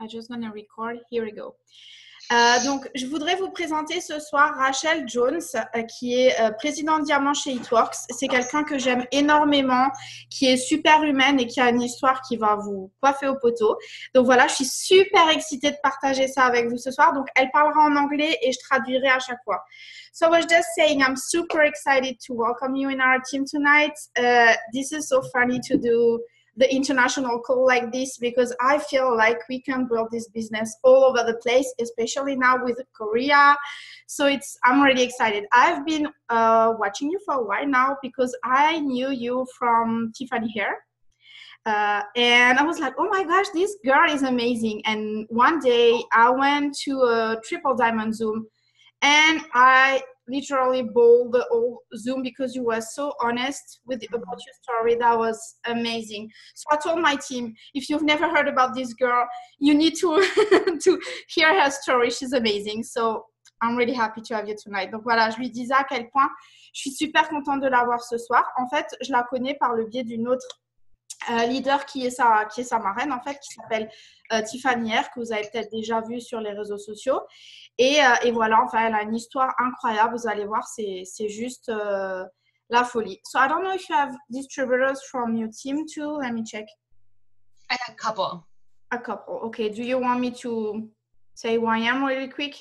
I'm just gonna record. Here we go. Donc, je voudrais vous présenter ce soir Rachel Jones, qui est présidente diamant chez It-Works. C'est quelqu'un que j'aime énormément, qui est super humaine et qui a une histoire qui va vous coiffer au poteau. Donc voilà, je suis super excitée de partager ça avec vous ce soir. Donc, elle parlera en anglais et je traduirai à chaque fois. So I was just saying, I'm super excited to welcome you in our team tonight. This is so funny to do the international call like this because I feel like we can build this business all over the place, especially now with Korea. So I'm really excited. I've been watching you for a while now because I knew you from Tiffany Hair. And I was like, oh my gosh, this girl is amazing. And one day I went to a Triple Diamond Zoom and I literally bawled the whole Zoom because you were so honest about your story. That was amazing. So I told my team, if you've never heard about this girl, you need to to hear her story. She's amazing. So I'm really happy to have you tonight. Donc voilà, je lui disais à quel point je suis super contente de la voir ce soir. En fait, je la connais par le biais d'une autre leader qui est sa marraine, en fait, qui s'appelle Tiffany Hair, que vous avez peut-être déjà vu sur les réseaux sociaux. Et voilà, enfin, elle a une histoire incroyable. Vous allez voir, c'est juste la folie. So I don't know if you have distributors from your team too. Let me check. I have a couple. A couple. Okay. Do you want me to say who I am really quick?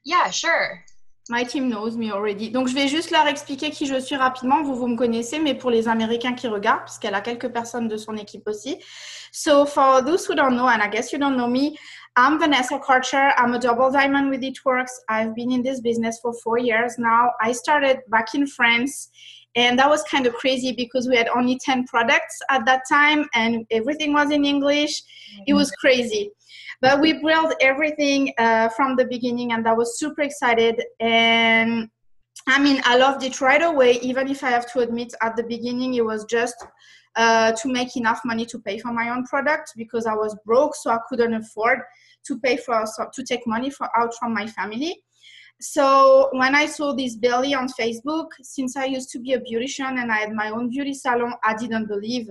Yeah, sure. My team knows me already. Donc, je vais juste leur expliquer qui je suis rapidement. Vous me connaissez, mais pour les Américains qui regardent, parce qu'elle a quelques personnes de son équipe aussi. So, for those who don't know, and I guess you don't know me, I'm Vanessa Karcher. I'm a double diamond with It-Works. I've been in this business for 4 years now. I started back in France, and that was kind of crazy because we had only 10 products at that time, and everything was in English. It was crazy. But we built everything from the beginning, and I was super excited. And I mean, I loved it right away, even if I have to admit at the beginning, it was just to make enough money to pay for my own product because I was broke, so I couldn't afford to take money out from my family. So when I saw this belly on Facebook, since I used to be a beautician and I had my own beauty salon, I didn't believe.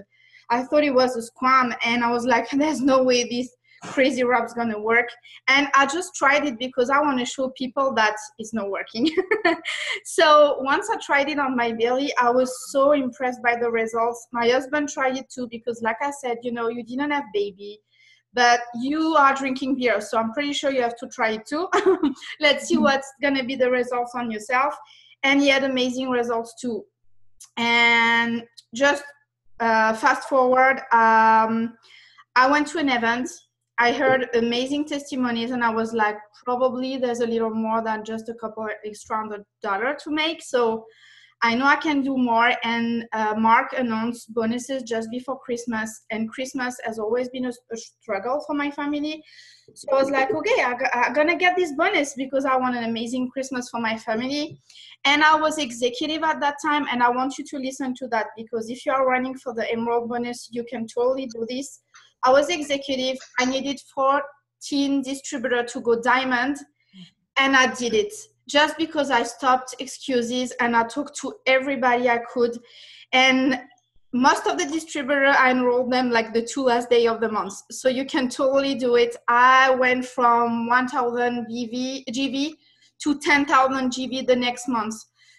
I thought it was a scam, and I was like, there's no way this crazy rub's gonna work. And I just tried it because I want to show people that it's not working. So once I tried it on my belly, I was so impressed by the results. My husband tried it too because, like I said, you know, you didn't have baby, but you are drinking beer, so I'm pretty sure you have to try it too. Let's see what's gonna be the results on yourself. And he had amazing results too. And just fast forward, I went to an event. I heard amazing testimonies, and I was like, probably there's a little more than just a couple extra $100 to make. So I know I can do more. And Mark announced bonuses just before Christmas, and Christmas has always been a struggle for my family. So I was like, okay, I'm gonna get this bonus because I want an amazing Christmas for my family. And I was executive at that time, and I want you to listen to that because if you are running for the Emerald bonus, you can totally do this. I was executive. I needed 14 distributors to go diamond, and I did it just because I stopped excuses and I talked to everybody I could. And most of the distributors, I enrolled them like the 2 last day of the month. So you can totally do it. I went from 1,000 GV to 10,000 GV the next month.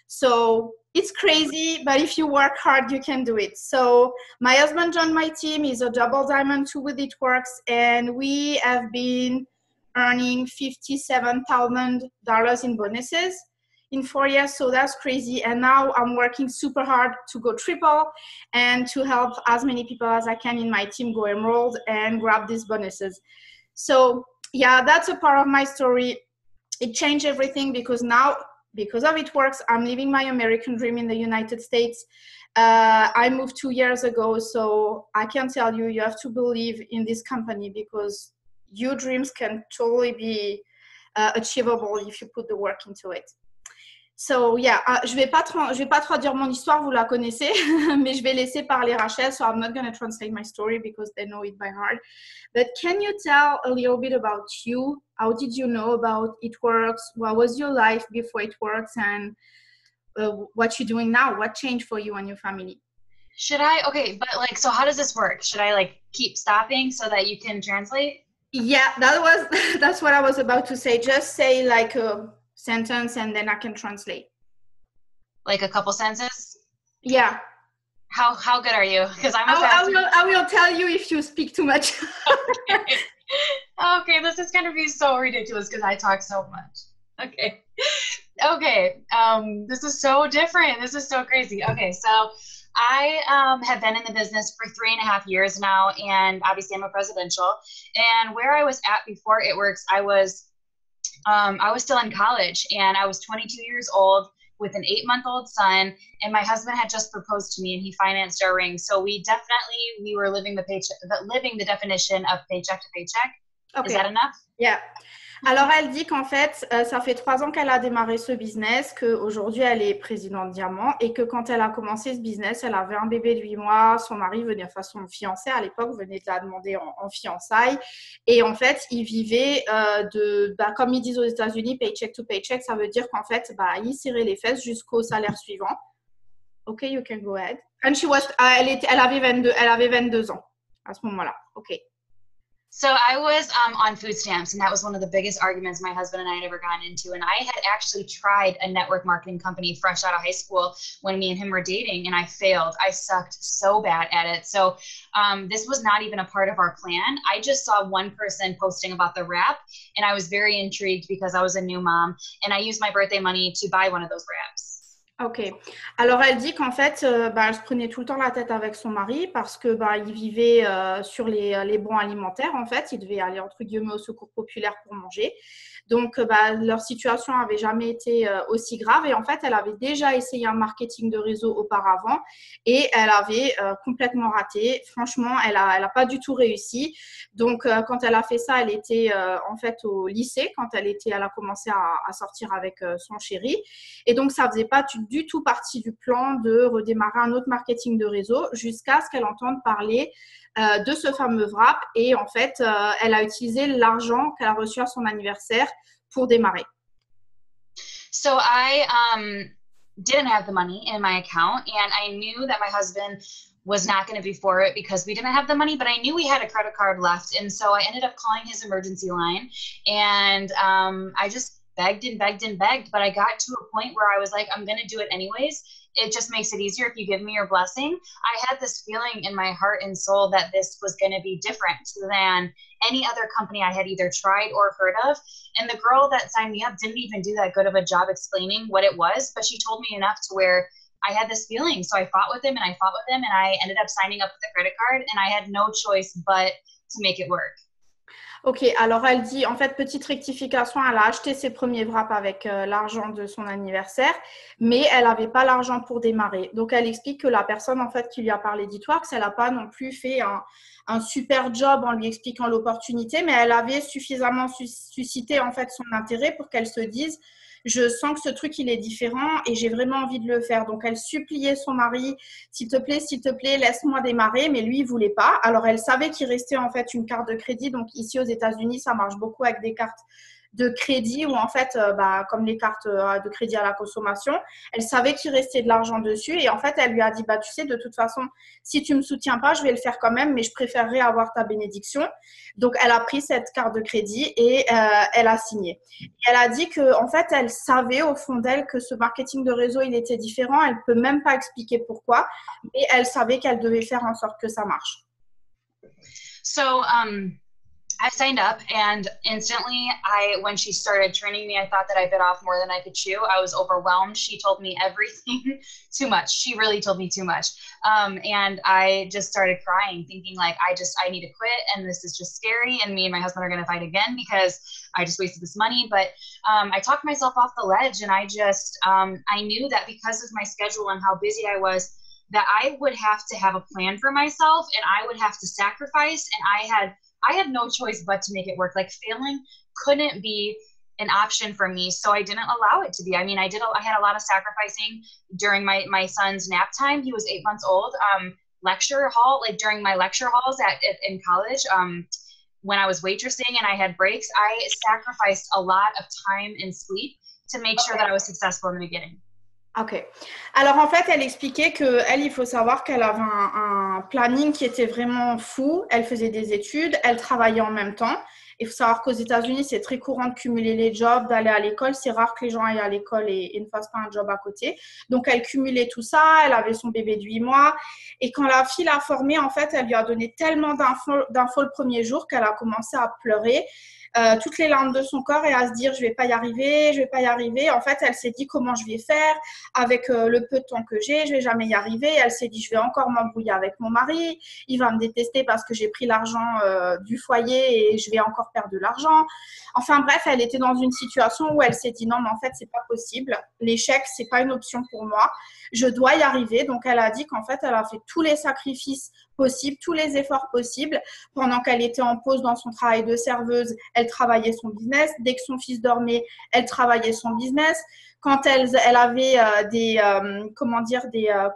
So it's crazy, but if you work hard, you can do it. So my husband joined my team. He's a double diamond too with It-Works, and we have been earning $57,000 in bonuses in 4 years. So that's crazy. And now I'm working super hard to go triple and to help as many people as I can in my team go emerald and grab these bonuses. So yeah, that's a part of my story. It changed everything because now, because of It-Works, I'm living my American dream in the United States. I moved 2 years ago, so I can tell you, you have to believe in this company because your dreams can totally be achievable if you put the work into it. So yeah, je vais pas traduire mon histoire, vous la connaissez, mais je vais laisser parler Rachel, so I'm not going to translate my story because they know it by heart. But can you tell a little bit about you? How did you know about It-Works? What was your life before It-Works, and what you're doing now? What changed for you and your family? Okay, but like, so how does this work? Should I like keep stopping so that you can translate? Yeah, that's what I was about to say. Just say like a sentence and then I can translate. Like a couple sentences? Yeah. How good are you? Because I'm a I fast. will I will tell you if you speak too much. Okay. Okay, this is gonna be so ridiculous because I talk so much. Okay. Okay. This is so different. This is so crazy. Okay, so I have been in the business for 3.5 years now, and obviously I'm a presidential. And where I was at before It Works, I was still in college, and I was 22 years old with an 8-month-old son, and my husband had just proposed to me, and he financed our ring. So we were living living the definition of paycheck to paycheck. Is Okay. that enough? Yeah. Alors, elle dit qu'en fait, ça fait 3 ans qu'elle a démarré ce business, qu'aujourd'hui, elle est présidente Diamant et que quand elle a commencé ce business, elle avait un bébé de 8 mois. Son mari venait, enfin son fiancé à l'époque, venait de la demander en fiançailles. Et en fait, ils vivaient comme ils disent aux États-Unis, paycheck to paycheck. Ça veut dire qu'en fait, ils serraient les fesses jusqu'au salaire suivant. OK, you can go ahead. And elle avait 22 ans à ce moment-là. OK. So I was on food stamps, and that was one of the biggest arguments my husband and I had ever gotten into. And I had actually tried a network marketing company fresh out of high school when me and him were dating, and I failed. I sucked so bad at it. So this was not even a part of our plan. I just saw one person posting about the wrap, and I was very intrigued because I was a new mom, and I used my birthday money to buy one of those wraps. Ok. Alors elle dit qu'en fait, elle se prenait tout le temps la tête avec son mari parce que il vivait sur les bons alimentaires. En fait, il devait aller entre guillemets au secours populaire pour manger. Donc leur situation n'avait jamais été aussi grave. Et en fait, elle avait déjà essayé un marketing de réseau auparavant et elle avait complètement raté. Franchement, elle a pas du tout réussi. Donc quand elle a fait ça, elle était en fait au lycée quand elle a commencé à sortir avec son chéri. Et donc, ça faisait pas du tout partie du plan de redémarrer un autre marketing de réseau jusqu'à ce qu'elle entende parler de ce fameux wrap. Et en fait, elle a utilisé l'argent qu'elle a reçu à son anniversaire pour démarrer. So I didn't have the money in my account, and I knew that my husband was not going to be for it because we didn't have the money, but I knew we had a credit card left. And so I ended up calling his emergency line, and I just begged and begged and begged, but I got to a point where I was like, I'm going to do it anyways. It just makes it easier if you give me your blessing. I had this feeling in my heart and soul that this was going to be different than any other company I had either tried or heard of. And the girl that signed me up didn't even do that good of a job explaining what it was, but she told me enough to where I had this feeling. So I fought with him and I fought with him, and I ended up signing up with a credit card, and I had no choice but to make it work. Ok, alors elle dit, en fait, petite rectification, elle a acheté ses premiers wraps avec l'argent de son anniversaire, mais elle n'avait pas l'argent pour démarrer. Donc, elle explique que la personne, en fait, qui lui a parlé d'E-Works, elle n'a pas non plus fait un super job en lui expliquant l'opportunité, mais elle avait suffisamment suscité, en fait, son intérêt pour qu'elle se dise je sens que ce truc, il est différent et j'ai vraiment envie de le faire. Donc, elle suppliait son mari, s'il te plaît, laisse-moi démarrer. Mais lui, il voulait pas. Alors, elle savait qu'il restait en fait une carte de crédit. Donc, ici aux États-Unis, ça marche beaucoup avec des cartes de crédit ou en fait, comme les cartes de crédit à la consommation, elle savait qu'il restait de l'argent dessus et en fait, elle lui a dit, tu sais, de toute façon, si tu me soutiens pas, je vais le faire quand même, mais je préférerais avoir ta bénédiction. Donc, elle a pris cette carte de crédit et elle a signé. Et elle a dit que en fait, elle savait au fond d'elle que ce marketing de réseau, il était différent. Elle peut même pas expliquer pourquoi, mais elle savait qu'elle devait faire en sorte que ça marche. So, I signed up, and instantly when she started training me, I thought that I bit off more than I could chew. I was overwhelmed. She told me everything too much. She really told me too much. And I just started crying, thinking like, I need to quit, and this is just scary. And me and my husband are going to fight again because I just wasted this money. But I talked myself off the ledge, and I knew that because of my schedule and how busy I was, that I would have to have a plan for myself, and I would have to sacrifice. And I had no choice but to make it work. Like failing couldn't be an option for me. So I didn't allow it to be. I mean, I had a lot of sacrificing during my son's nap time. He was 8 months old. Lecture hall, like during my lecture halls in college, when I was waitressing and I had breaks, I sacrificed a lot of time and sleep to make sure that I was successful in the beginning. Ok. Alors en fait, elle expliquait que elle, il faut savoir qu'elle avait un planning qui était vraiment fou. Elle faisait des études, elle travaillait en même temps. Il faut savoir qu'aux États-Unis, c'est très courant de cumuler les jobs, d'aller à l'école. C'est rare que les gens aillent à l'école et ne fassent pas un job à côté. Donc elle cumulait tout ça. Elle avait son bébé de 8 mois. Et quand la fille l'a formée, en fait, elle lui a donné tellement d'infos le premier jour qu'elle a commencé à pleurer. Toutes les larmes de son corps et à se dire je vais pas y arriver, je vais pas y arriver. En fait, elle s'est dit comment je vais faire avec le peu de temps que j'ai, je vais jamais y arriver. Elle s'est dit je vais encore m'embrouiller avec mon mari, il va me détester parce que j'ai pris l'argent du foyer et je vais encore perdre de l'argent. Enfin bref, elle était dans une situation où elle s'est dit non mais en fait c'est pas possible, l'échec c'est pas une option pour moi, je dois y arriver. Donc elle a dit qu'en fait elle a fait tous les sacrifices possibles, tous les efforts possibles. Pendant qu'elle était en pause dans son travail de serveuse, elle travaillait son business. Dès que son fils dormait, elle travaillait son business. Quand elle avait des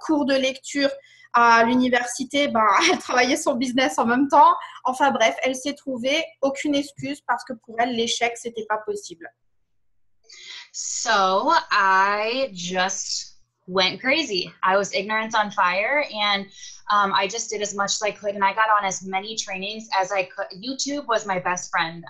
cours de lecture à l'université, ben, elle travaillait son business en même temps. Enfin bref, elle s'est trouvée aucune excuse parce que pour elle, l'échec, c'était pas possible. So I just went crazy. I was ignorance on fire, and I just did as much as I could, and I got on as many trainings as I could. YouTube was my best friend,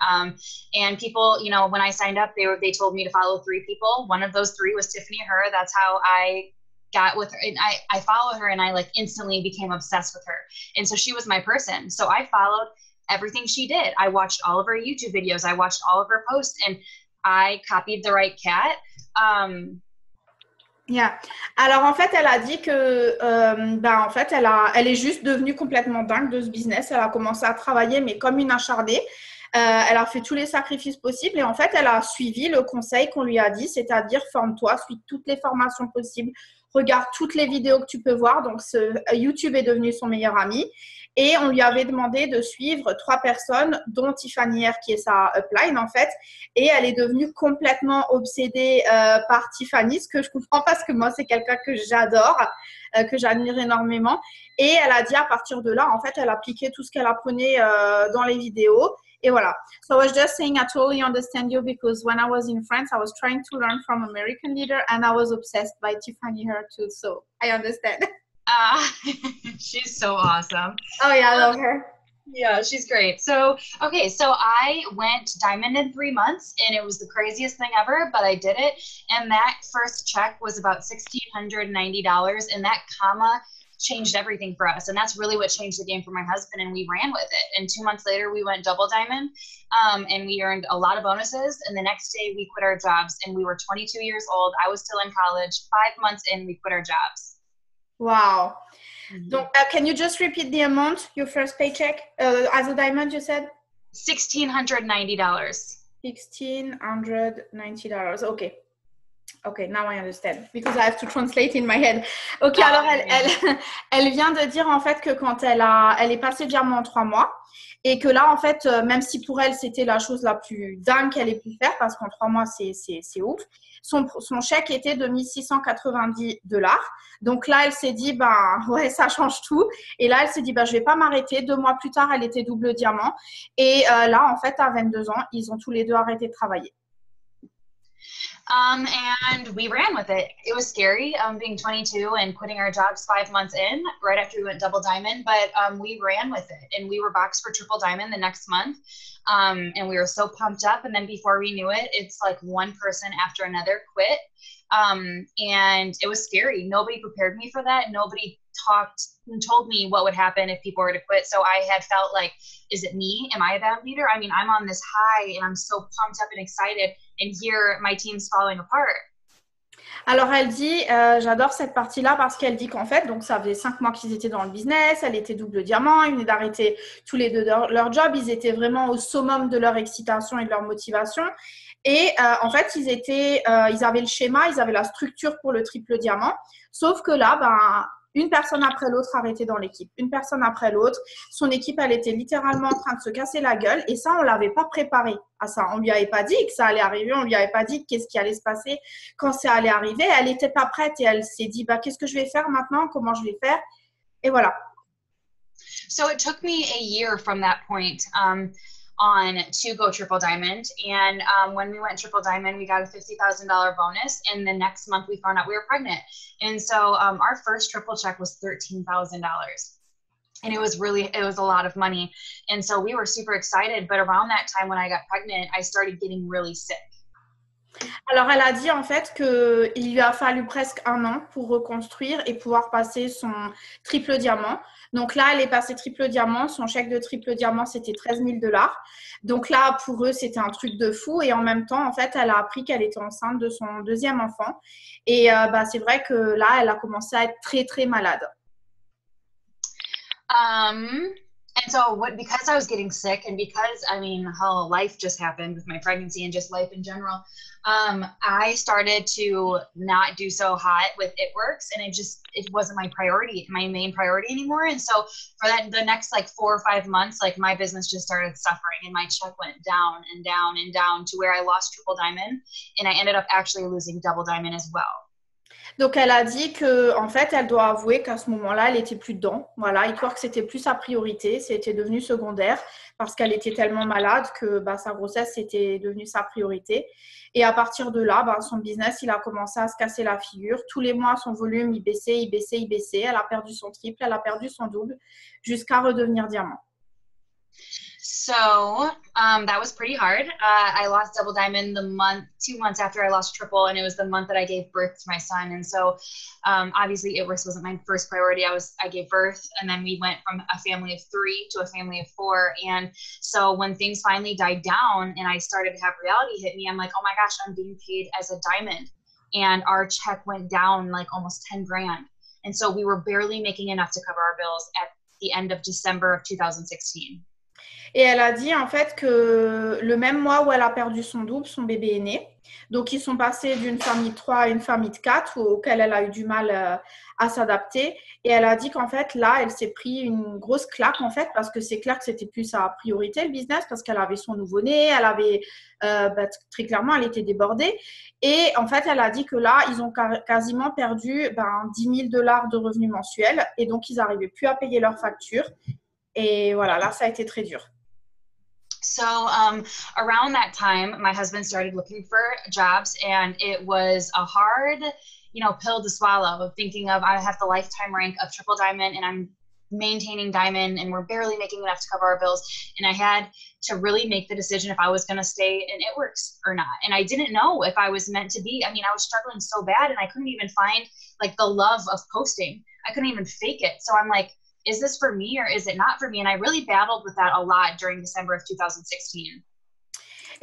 and people, you know, when I signed up, they told me to follow 3 people. One of those 3 was Tiffany Her. That's how I got with her, and I followed her, and I like instantly became obsessed with her, and so she was my person. So I followed everything she did. I watched all of her YouTube videos. I watched all of her posts, and I copied the right cat. Yeah. Alors en fait, elle a dit que en fait, elle est juste devenue complètement dingue de ce business. Elle a commencé à travailler, mais comme une acharnée. Elle a fait tous les sacrifices possibles et en fait, elle a suivi le conseil qu'on lui a dit, c'est-à-dire forme-toi, suis toutes les formations possibles, regarde toutes les vidéos que tu peux voir. Donc, YouTube est devenu son meilleur ami. Et on lui avait demandé de suivre 3 personnes, dont Tiffany R, qui est sa upline en fait. Et elle est devenue complètement obsédée par Tiffany, ce que je comprends parce que moi, c'est quelqu'un que j'adore, que j'admire énormément. Et elle a dit à partir de là, en fait, elle appliquait tout ce qu'elle apprenait dans les vidéos. Et voilà. So I was just saying I totally understand you because when I was in France, I was trying to learn from American leader and I was obsessed by Tiffany Her too. So I understand. She's so awesome. Oh yeah, I love her. Yeah, she's great. So, okay, so I went diamond in 3 months and it was the craziest thing ever, but I did it. And that first check was about $1,690 and that comma changed everything for us. And that's really what changed the game for my husband, and we ran with it. And 2 months later, we went double diamond and we earned a lot of bonuses. And the next day we quit our jobs and we were 22 years old. I was still in college. 5 months in, we quit our jobs. Wow. Mm-hmm. Donc, can you just repeat the amount, your first paycheck as a diamond, you said? $1,690. $1,690. Okay. Okay, now I understand because I have to translate in my head. Ok, alors elle vient de dire en fait que quand elle est passée diamant en 3 mois et que là en fait, même si pour elle c'était la chose la plus dingue qu'elle ait pu faire parce qu'en 3 mois c'est ouf, son chèque était de $1,690. Donc là elle s'est dit ouais ça change tout et là elle s'est dit je vais pas m'arrêter. 2 mois plus tard elle était double diamant et là en fait à 22 ans ils ont tous les deux arrêté de travailler. And we ran with it. It was scary being 22 and quitting our jobs 5 months in, right after we went double diamond, but we ran with it and we were boxed for triple diamond the next month. And we were so pumped up. And then before we knew it, it's like one person after another quit. And it was scary. Nobody prepared me for that. Nobody told me what would happen if people were to quit. So I had felt like, is it me? Am I a bad leader? I mean, I'm on this high and I'm so pumped up and excited. And here my team's falling apart. Alors, elle dit, j'adore cette partie-là parce qu'elle dit qu'en fait, donc ça faisait 5 mois qu'ils étaient dans le business, elle était double diamant, ils venaient d'arrêter tous les deux leur job, ils étaient vraiment au summum de leur excitation et de leur motivation. Et en fait, ils avaient le schéma, ils avaient la structure pour le triple diamant, sauf que là, une personne après l'autre arrêtait dans l'équipe, une personne après l'autre. Son équipe, elle était littéralement en train de se casser la gueule et ça, on ne l'avait pas préparé à ça. On ne lui avait pas dit que ça allait arriver, on ne lui avait pas dit qu'est-ce qui allait se passer quand ça allait arriver. Elle n'était pas prête et elle s'est dit, qu'est-ce que je vais faire maintenant, comment je vais faire? Et voilà. So it took me a year from that point. on to go triple diamond. And when we went triple diamond, we got a $50,000 bonus. And the next month we found out we were pregnant. And so our first triple check was $13,000. And it was a lot of money. And so we were super excited. But around that time when I got pregnant, I started getting really sick. Alors, elle a dit en fait qu'il lui a fallu presque 1 an pour reconstruire et pouvoir passer son triple diamant. Donc là, elle est passée triple diamant. Son chèque de triple diamant, c'était $13,000. Donc là, pour eux, c'était un truc de fou. Et en même temps, en fait, elle a appris qu'elle était enceinte de son deuxième enfant. Et c'est vrai que là, elle a commencé à être très, très malade. And so because I was getting sick and because, how life just happened with my pregnancy and just life in general, I started to not do so hot with It Works, and it wasn't my main priority anymore. And so for the next 4 or 5 months, my business just started suffering and my check went down and down and down to where I lost triple diamond and I ended up actually losing double diamond as well. Donc, elle a dit qu'en fait, elle doit avouer qu'à ce moment-là, elle n'était plus dedans. Voilà, It Works, c'était plus sa priorité. C'était devenu secondaire parce qu'elle était tellement malade que sa grossesse, c'était devenu sa priorité. Et à partir de là, son business, il a commencé à se casser la figure. Tous les mois, son volume, il baissait. Elle a perdu son triple, elle a perdu son double jusqu'à redevenir diamant. So that was pretty hard. I lost double diamond 2 months after I lost triple, and it was the month that I gave birth to my son. And so obviously It Works wasn't my first priority. I gave birth, and then we went from a family of 3 to a family of 4. And so when things finally died down and I started to have reality hit me, I'm like, oh my gosh, I'm being paid as a diamond. And our check went down almost 10 grand. And so we were barely making enough to cover our bills at the end of December of 2016. Et elle a dit en fait que le même mois où elle a perdu son double, son bébé est né. Donc, ils sont passés d'une famille de 3 à une famille de 4 auquel elle a eu du mal à s'adapter. Et elle a dit qu'en fait, là, elle s'est pris une grosse claque en fait parce que c'est clair que c'était plus sa priorité, le business, parce qu'elle avait son nouveau-né, elle avait, très clairement, elle était débordée. Et en fait, elle a dit que là, ils ont quasiment perdu $10,000 de revenus mensuels et donc, ils n'arrivaient plus à payer leurs factures. Et voilà, là, ça a été très dur. So around that time, my husband started looking for jobs, and it was a hard, pill to swallow, thinking of I have the lifetime rank of triple diamond and I'm maintaining diamond and we're barely making enough to cover our bills. And I had to really make the decision if I was going to stay in It Works or not. And I didn't know if I was meant to be. I was struggling so bad and I couldn't even find the love of posting. I couldn't even fake it. So I'm like, is this for me or is it not for me? And I really battled with that a lot during December of 2016.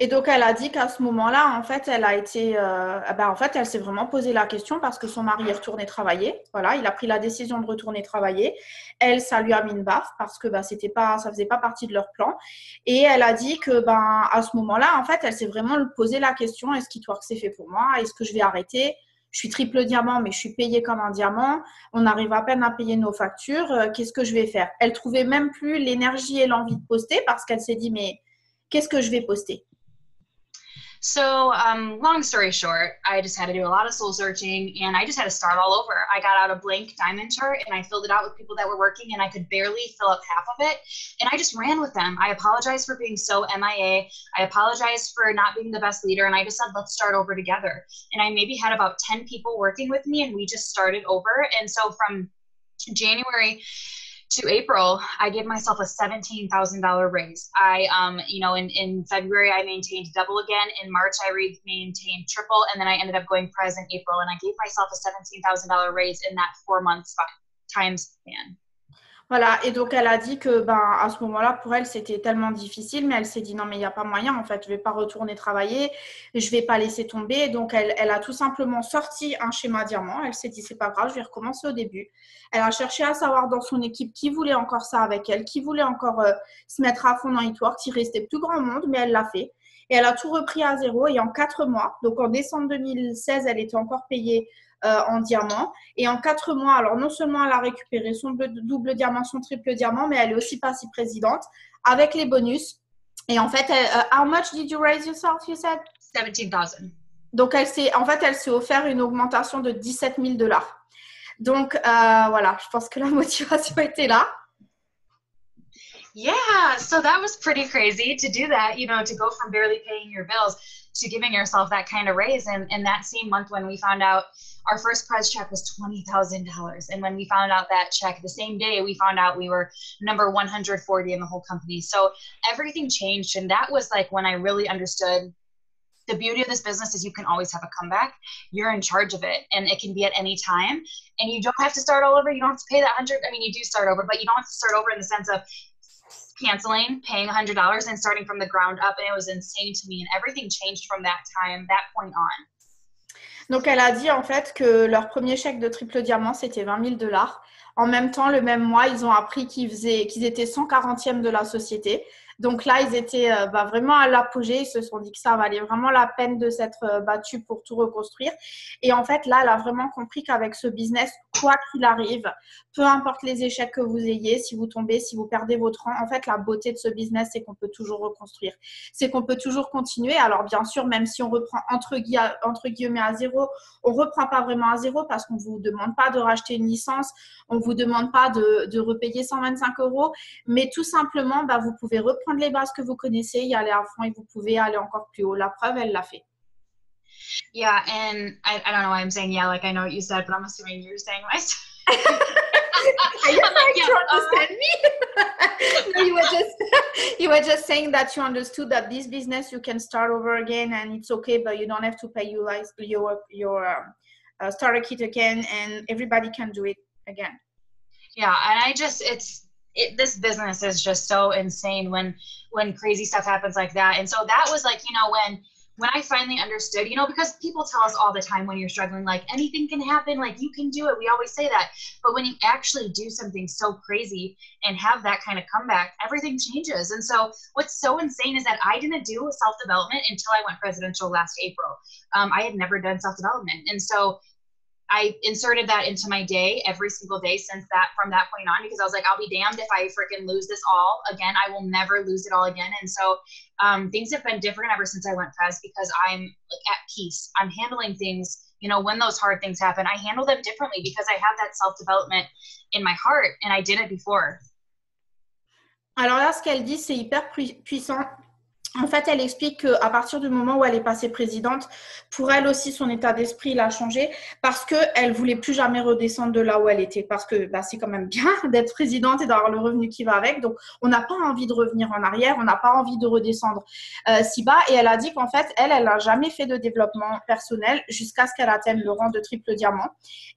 Et donc, elle a dit qu'à ce moment-là, en fait, elle a été, elle s'est vraiment posé la question parce que son mari est retourné travailler. Voilà, il a pris la décision de retourner travailler. Elle, ça lui a mis une baffe parce que ça faisait pas partie de leur plan. Et elle a dit que, à ce moment-là, en fait, elle s'est vraiment posé la question, est-ce qu'It Works c'est fait pour moi? Est-ce que je vais arrêter? Je suis triple diamant, mais je suis payée comme un diamant. On arrive à peine à payer nos factures. Qu'est-ce que je vais faire? Elle trouvait même plus l'énergie et l'envie de poster parce qu'elle s'est dit, mais qu'est-ce que je vais poster? So long story short, I just had to do a lot of soul searching and I just had to start all over. I got out a blank diamond chart and I filled it out with people that were working and I could barely fill up half of it. And I just ran with them. I apologized for being so MIA. I apologized for not being the best leader. And I just said, let's start over together. And I maybe had about 10 people working with me and we just started over. And so from January to April, I gave myself a $17,000 raise. In February, I maintained double again. In March, I maintained triple. And then I ended up going Prez in April. And I gave myself a $17,000 raise in that 4 months time span. Voilà, et donc elle a dit que à ce moment-là, pour elle, c'était tellement difficile, mais elle s'est dit non, mais il n'y a pas moyen, en fait, je ne vais pas retourner travailler, je ne vais pas laisser tomber. Donc elle a tout simplement sorti un schéma diamant, elle s'est dit c'est pas grave, je vais recommencer au début. Elle a cherché à savoir dans son équipe qui voulait encore ça avec elle, qui voulait encore se mettre à fond dans It Works. Il restait plus grand monde, mais elle l'a fait. Et elle a tout repris à zéro et en 4 mois, donc en décembre 2016, elle était encore payée en diamant. Et en 4 mois, alors non seulement elle a récupéré son double diamant, son triple diamant, mais elle est aussi passée présidente avec les bonus. Et en fait, how much did you raise yourself, you said? 17,000. Donc, elle s'est offert une augmentation de $17,000. Donc, voilà, je pense que la motivation était là. Yeah, so that was pretty crazy to do that, to go from barely paying your bills to giving yourself that kind of raise. And that same month when we found out our first prize check was $20,000. And when we found out that check the same day, we found out we were number 140 in the whole company. So everything changed. And that was like when I really understood the beauty of this business is you can always have a comeback. You're in charge of it and it can be at any time. And you don't have to start all over. You don't have to pay that 100. I mean, you do start over, but you don't have to start over in the sense of canceling, paying $100 and starting from the ground up. And it was insane to me. And everything changed from that point on. Donc, elle a dit en fait que leur premier chèque de triple diamant, c'était $20,000. En même temps, le même mois, ils ont appris qu'ils étaient 140e de la société. Donc là, ils étaient vraiment à l'apogée. Ils se sont dit que ça valait vraiment la peine de s'être battus pour tout reconstruire. Et en fait, là, elle a vraiment compris qu'avec ce business, quoi qu'il arrive, peu importe les échecs que vous ayez, si vous tombez, si vous perdez votre rang, en fait, la beauté de ce business, c'est qu'on peut toujours reconstruire. C'est qu'on peut toujours continuer. Alors, bien sûr, même si on reprend entre guillemets à zéro, on ne reprend pas vraiment à zéro parce qu'on ne vous demande pas de racheter une licence, on ne vous demande pas de repayer 125 €, mais tout simplement, vous pouvez reprendre les bases que vous connaissez, y aller à fond et vous pouvez aller encore plus haut. La preuve, elle l'a fait. Yeah, and I don't know why I'm saying yeah, like I know what you said, but I'm assuming you're saying what I said. Are you trying to understand me? No, you were just saying that you understood that this business you can start over again and it's okay, but you don't have to pay your starter kit again, and everybody can do it again. Yeah, and this business is just so insane when crazy stuff happens like that. And so that was like, when I finally understood, because people tell us all the time when you're struggling, like anything can happen, like you can do it. We always say that. But when you actually do something so crazy and have that kind of comeback, everything changes. And so what's so insane is that I didn't do self-development until I went presidential last April. I had never done self-development. And so I inserted that into my day every single day from that point on, because I was like, I'll be damned if I freaking lose this all again. I will never lose it all again. And so things have been different ever since I went pres, because I'm like at peace. I'm handling things, when those hard things happen, I handle them differently because I have that self-development in my heart and I did it before. Alors là, ce qu'elle dit, c'est hyper puissant. En fait, elle explique qu'à partir du moment où elle est passée présidente, pour elle aussi, son état d'esprit il a changé parce qu'elle ne voulait plus jamais redescendre de là où elle était. Parce que c'est quand même bien d'être présidente et d'avoir le revenu qui va avec. Donc, on n'a pas envie de revenir en arrière, on n'a pas envie de redescendre si bas. Et elle a dit qu'en fait, elle n'a jamais fait de développement personnel jusqu'à ce qu'elle atteigne le rang de triple diamant.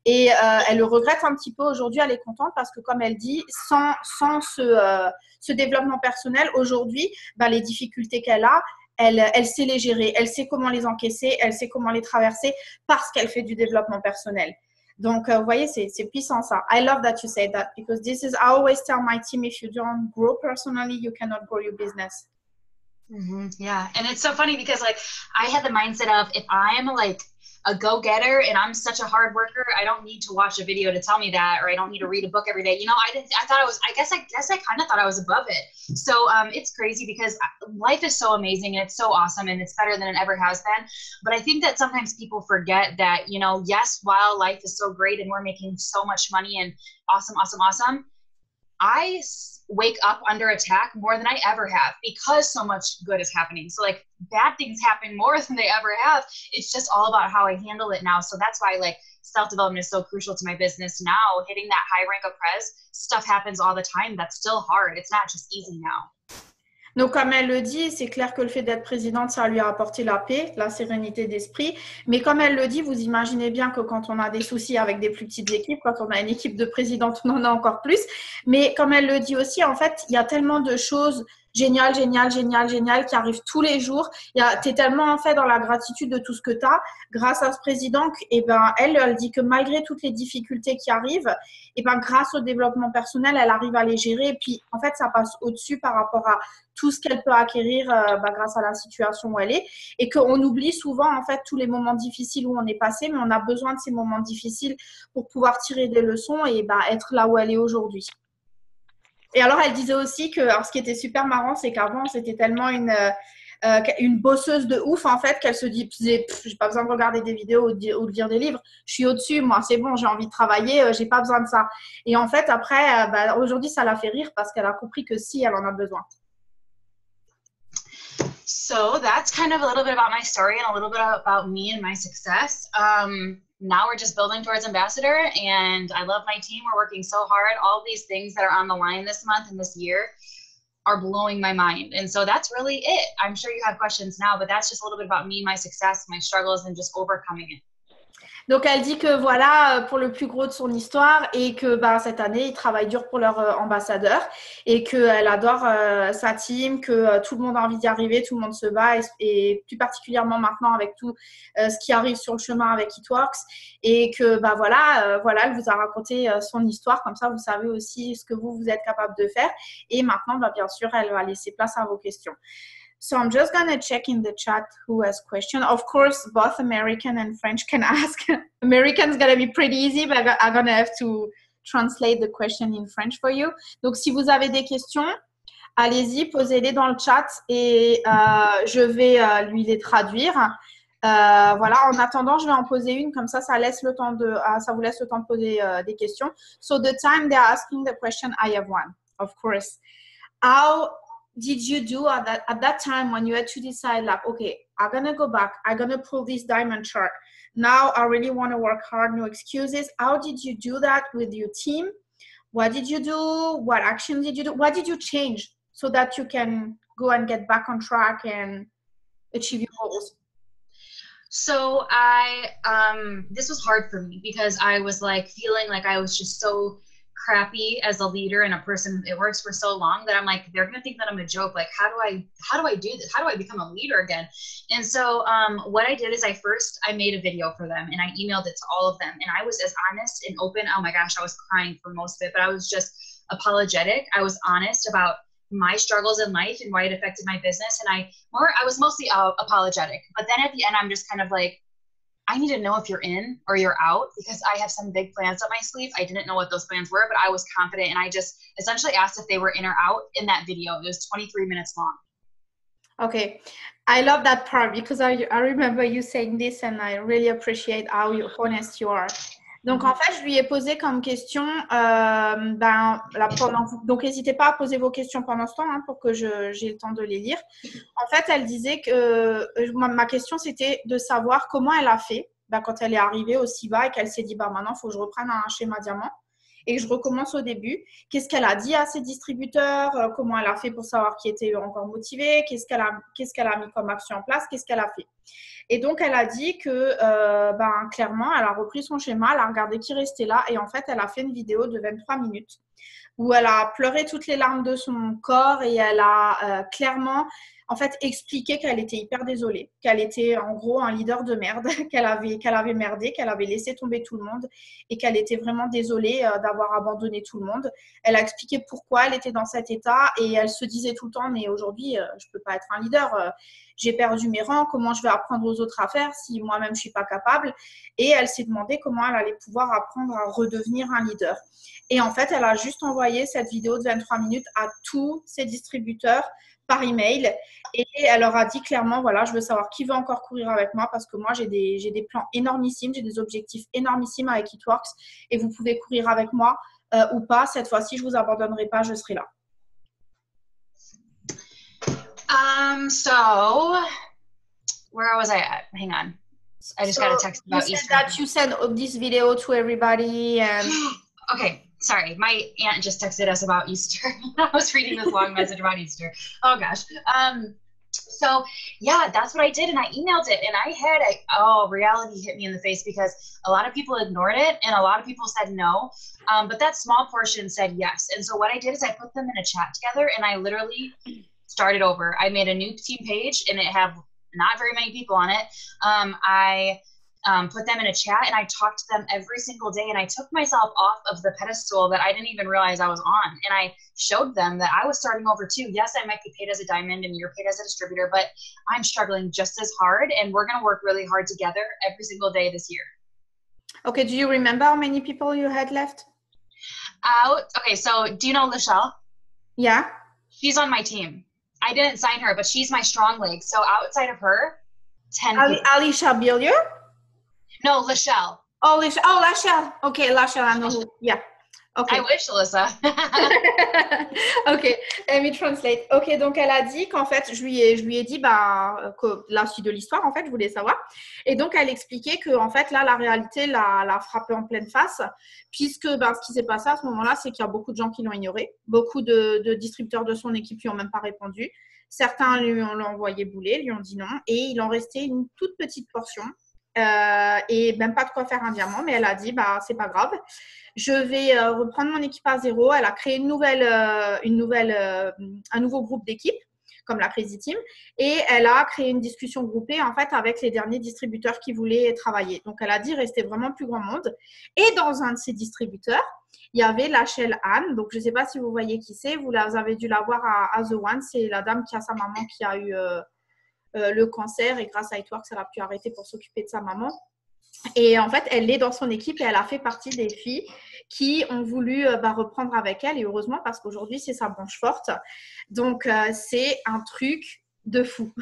Et elle le regrette un petit peu aujourd'hui. Elle est contente parce que, comme elle dit, sans ce développement personnel, aujourd'hui, les difficultés qu'elle a, elle sait les gérer, elle sait comment les encaisser, elle sait comment les traverser parce qu'elle fait du développement personnel. Donc, vous voyez, c'est puissant ça. I love that you say that because this is, I always tell my team, if you don't grow personally, you cannot grow your business. Mm-hmm. Yeah, and it's so funny because like I had the mindset of if I'm like a go-getter and I'm such a hard worker, I don't need to watch a video to tell me that, or I don't need to read a book every day. I guess I kind of thought I was above it. So it's crazy because life is so amazing and it's so awesome and it's better than it ever has been. But I think that sometimes people forget that, yes, while life is so great and we're making so much money and awesome, I wake up under attack more than I ever have because so much good is happening. So like bad things happen more than they ever have. It's just all about how I handle it now. So that's why like self-development is so crucial to my business now. Hitting that high rank of pres, stuff happens all the time. That's still hard. It's not just easy now. Donc, comme elle le dit, c'est clair que le fait d'être présidente, ça lui a apporté la paix, la sérénité d'esprit. Mais comme elle le dit, vous imaginez bien que quand on a des soucis avec des plus petites équipes, quand on a une équipe de présidente, on en a encore plus. Mais comme elle le dit aussi, en fait, il y a tellement de choses géniales qui arrivent tous les jours. Tu es tellement en fait dans la gratitude de tout ce que tu as. Grâce à ce président, elle dit que malgré toutes les difficultés qui arrivent, grâce au développement personnel, elle arrive à les gérer. Et puis, en fait, ça passe au-dessus par rapport à tout ce qu'elle peut acquérir grâce à la situation où elle est. Et qu'on oublie souvent, en fait, tous les moments difficiles où on est passé, mais on a besoin de ces moments difficiles pour pouvoir tirer des leçons et être là où elle est aujourd'hui. Et alors, elle disait aussi que, alors, ce qui était super marrant, c'est qu'avant, c'était tellement une bosseuse de ouf en fait, qu'elle se dit j'ai pas besoin de regarder des vidéos ou de lire des livres, je suis au-dessus, moi c'est bon, j'ai envie de travailler, j'ai pas besoin de ça. Et en fait après, aujourd'hui ça la fait rire parce qu'elle a compris que si, elle en a besoin. So that's kind of a little bit about my story and a little bit about me and my success. Now we're just building towards ambassador, and I love my team. We're working so hard. All these things that are on the line this month and this year are blowing my mind. And so that's really it. I'm sure you have questions now, but that's just a little bit about me, my success, my struggles, and just overcoming it. Donc, elle dit que voilà pour le plus gros de son histoire et que cette année, ils travaillent dur pour leur ambassadeur et qu'elle adore sa team, que tout le monde a envie d'y arriver, tout le monde se bat et plus particulièrement maintenant avec tout ce qui arrive sur le chemin avec It-Works et que voilà, elle vous a raconté son histoire, comme ça vous savez aussi ce que vous êtes capable de faire et maintenant, bien sûr, elle va laisser place à vos questions. So I'm just going to check in the chat who has questions. Of course, both American and French can ask. American's going to be pretty easy, but I'm going to have to translate the question in French for you. Donc, si vous avez des questions, allez-y, posez-les dans le chat et je vais lui les traduire. Voilà, en attendant, je vais en poser une, comme ça laisse le temps ça vous laisse le temps de poser des questions. So the time they're asking the question, I have one, of course. How did you do at that time when you had to decide like, okay, I'm going to go back, I'm going to pull this diamond chart. Now I really want to work hard, no excuses. How did you do that with your team? What did you do? What action did you do? What did you change so that you can go and get back on track and achieve your goals? So this was hard for me because I was like feeling like I was just so crappy as a leader and a person that works for so long that I'm like, they're going to think that I'm a joke. Like, how do I do this? How do I become a leader again? And so what I did is I made a video for them and I emailed it to all of them. And I was as honest and open. Oh my gosh, I was crying for most of it, but I was just apologetic. I was honest about my struggles in life and why it affected my business. And I was mostly apologetic. But then at the end, I'm just kind of like, I need to know if you're in or you're out because I have some big plans up my sleeve. I didn't know what those plans were, but I was confident. And I just essentially asked if they were in or out in that video. It was 23 minutes long. Okay. I love that part because I remember you saying this and I really appreciate how honest you are. Donc, en fait, je lui ai posé comme question, donc n'hésitez pas à poser vos questions pendant ce temps pour que j'ai le temps de les lire. En fait, elle disait que ma question, c'était de savoir comment elle a fait quand elle est arrivée aussi bas et qu'elle s'est dit, maintenant, il faut que je reprenne un schéma diamant et que je recommence au début. Qu'est-ce qu'elle a dit à ses distributeurs? Comment elle a fait pour savoir qui était encore motivé? Qu'est-ce qu'elle a mis comme action en place? Qu'est-ce qu'elle a fait? Et donc, elle a dit que clairement, elle a repris son schéma, elle a regardé qui restait là et en fait, elle a fait une vidéo de 23 minutes où elle a pleuré toutes les larmes de son corps et elle a clairement en fait expliqué qu'elle était hyper désolée, qu'elle était en gros un leader de merde, qu'elle avait merdé, qu'elle avait laissé tomber tout le monde et qu'elle était vraiment désolée d'avoir abandonné tout le monde. Elle a expliqué pourquoi elle était dans cet état et elle se disait tout le temps, mais aujourd'hui, je peux pas être un leader. J'ai perdu mes rangs, comment je vais apprendre aux autres à faire si moi-même je suis pas capable? Et elle s'est demandé comment elle allait pouvoir apprendre à redevenir un leader. Et en fait, elle a juste envoyé cette vidéo de 23 minutes à tous ses distributeurs par email et elle leur a dit clairement, voilà, je veux savoir qui veut encore courir avec moi parce que moi, j'ai des plans énormissimes, j'ai des objectifs énormissimes avec It-Works et vous pouvez courir avec moi ou pas. Cette fois-ci, je vous abandonnerai pas, je serai là. So where was I at? Hang on. I just got a text about Easter. That you sent this video to everybody and okay, sorry. My aunt just texted us about Easter. I was reading this long message about Easter. Oh gosh. So yeah, that's what I did and I emailed it and reality hit me in the face because a lot of people ignored it and a lot of people said no. But that small portion said yes. And so what I did is I put them in a chat together and I literally started over. I made a new team page and it had not very many people on it. I put them in a chat and I talked to them every single day and I took myself off of the pedestal that I didn't even realize I was on. And I showed them that I was starting over too. Yes, I might be paid as a diamond and you're paid as a distributor, but I'm struggling just as hard and we're going to work really hard together every single day this year. Okay, do you remember how many people you had left? Okay, so do you know Lachelle? Yeah. She's on my team. I didn't sign her, but she's my strong leg. So outside of her, 10 people. Alicia Billier? No, Lachelle. Oh, Lachelle. Okay, Lachelle, I know who. Yeah. Okay. I wish, Alyssa. Ok, let me translate. Ok, donc elle a dit qu'en fait, je lui ai dit que la suite de l'histoire, en fait, je voulais savoir. Et donc, elle expliquait que, en fait, là, la réalité l'a frappée en pleine face, puisque ce qui s'est passé à ce moment-là, c'est qu'il y a beaucoup de gens qui l'ont ignoré. Beaucoup de distributeurs de son équipe lui ont même pas répondu. Certains l'ont envoyé bouler, lui ont dit non. Et il en restait une toute petite portion. Et même pas de quoi faire un diamant, mais elle a dit c'est pas grave, je vais reprendre mon équipe à zéro. Elle a créé un nouveau groupe d'équipe comme la Crazy Team, et elle a créé une discussion groupée en fait avec les derniers distributeurs qui voulaient travailler. Donc elle a dit rester vraiment plus grand monde, et dans un de ces distributeurs il y avait Lachelle Anne. Donc je ne sais pas si vous voyez qui c'est, vous avez dû la voir à The One, c'est la dame qui a sa maman qui a eu le cancer, et grâce à Itworks, elle a pu arrêter pour s'occuper de sa maman. Et en fait, elle est dans son équipe et elle a fait partie des filles qui ont voulu reprendre avec elle. Et heureusement, parce qu'aujourd'hui, c'est sa branche forte. Donc, c'est un truc de fou.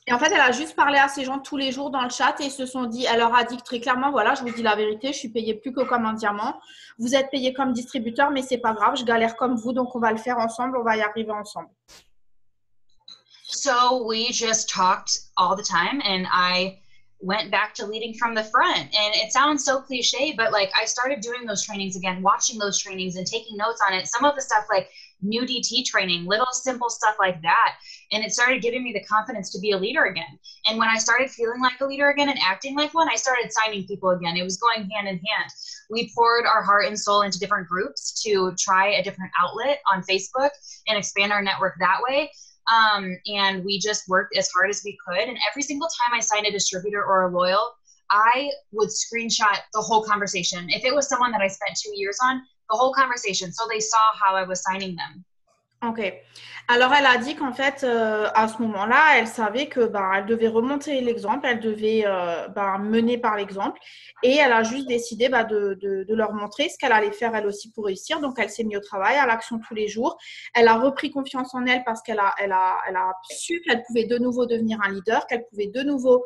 Et en fait, elle a juste parlé à ces gens tous les jours dans le chat et ils se sont dit, elle leur a dit très clairement, voilà, je vous dis la vérité, je suis payée plus que comme un diamant. Vous êtes payé comme distributeur, mais c'est pas grave, je galère comme vous, donc on va le faire ensemble, on va y arriver ensemble. So we just talked all the time, and I went back to leading from the front. And it sounds so cliche, but like I started doing those trainings again, watching those trainings and taking notes on it. Some of the stuff like new DT training, little simple stuff like that. And it started giving me the confidence to be a leader again. And when I started feeling like a leader again and acting like one, I started signing people again. It was going hand in hand. We poured our heart and soul into different groups to try a different outlet on Facebook and expand our network that way. And we just worked as hard as we could. And every single time I signed a distributor or a loyal, I would screenshot the whole conversation. If it was someone that I spent 2 years on, the whole conversation, so they saw how I was signing them. Ok. Alors, elle a dit qu'en fait, à ce moment-là, elle savait que elle devait remonter l'exemple, elle devait mener par l'exemple, et elle a juste décidé de leur montrer ce qu'elle allait faire elle aussi pour réussir. Donc, elle s'est mise au travail, à l'action tous les jours. Elle a repris confiance en elle parce qu'elle a su qu'elle pouvait de nouveau devenir un leader, qu'elle pouvait de nouveau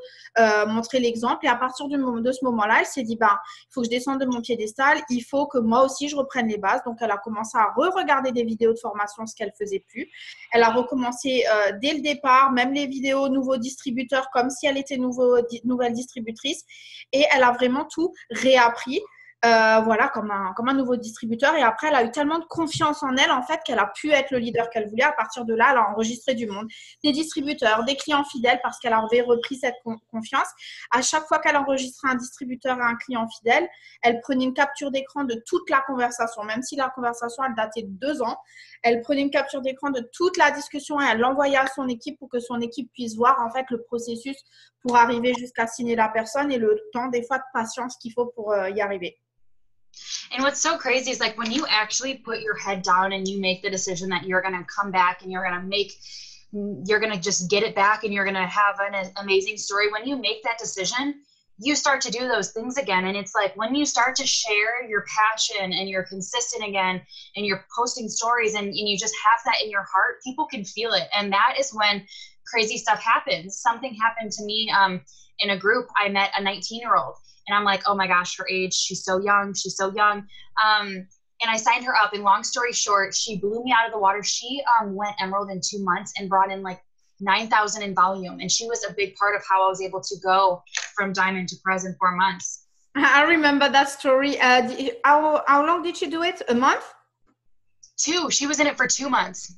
montrer l'exemple. Et à partir de ce moment-là, elle s'est dit, il faut que je descende de mon piédestal, il faut que moi aussi je reprenne les bases. Donc, elle a commencé à re-regarder des vidéos de formation, ce qu'elle faisait plus. Elle a recommencé dès le départ, même les vidéos nouveaux distributeurs, comme si elle était nouvelle distributrice. Et elle a vraiment tout réappris, comme un nouveau distributeur. Et après, elle a eu tellement de confiance en elle, en fait, qu'elle a pu être le leader qu'elle voulait. À partir de là, elle a enregistré du monde, des distributeurs, des clients fidèles, parce qu'elle avait repris cette confiance. À chaque fois qu'elle enregistrait un distributeur et un client fidèle, elle prenait une capture d'écran de toute la conversation, même si la conversation, elle datait de 2 ans. Elle prenait une capture d'écran de toute la discussion et elle l'envoyait à son équipe pour que son équipe puisse voir en fait le processus pour arriver jusqu'à signer la personne et le temps des fois de patience qu'il faut pour y arriver. And what's so crazy is like when you actually put your head down and you make the decision that you're going to come back and you're going to just get it back and you're going to have an amazing story. When you make that decision, you start to do those things again. And it's like when you start to share your passion and you're consistent again and you're posting stories and you just have that in your heart, people can feel it. And that is when crazy stuff happens. Something happened to me in a group. I met a 19-year-old and I'm like, oh my gosh, her age, she's so young. And I signed her up, and long story short, she blew me out of the water. She went Emerald in 2 months and brought in like 9,000 in volume. And she was a big part of how I was able to go from Diamond to Prez in 4 months. I remember that story. How long did she do it? A month? 2. She was in it for 2 months.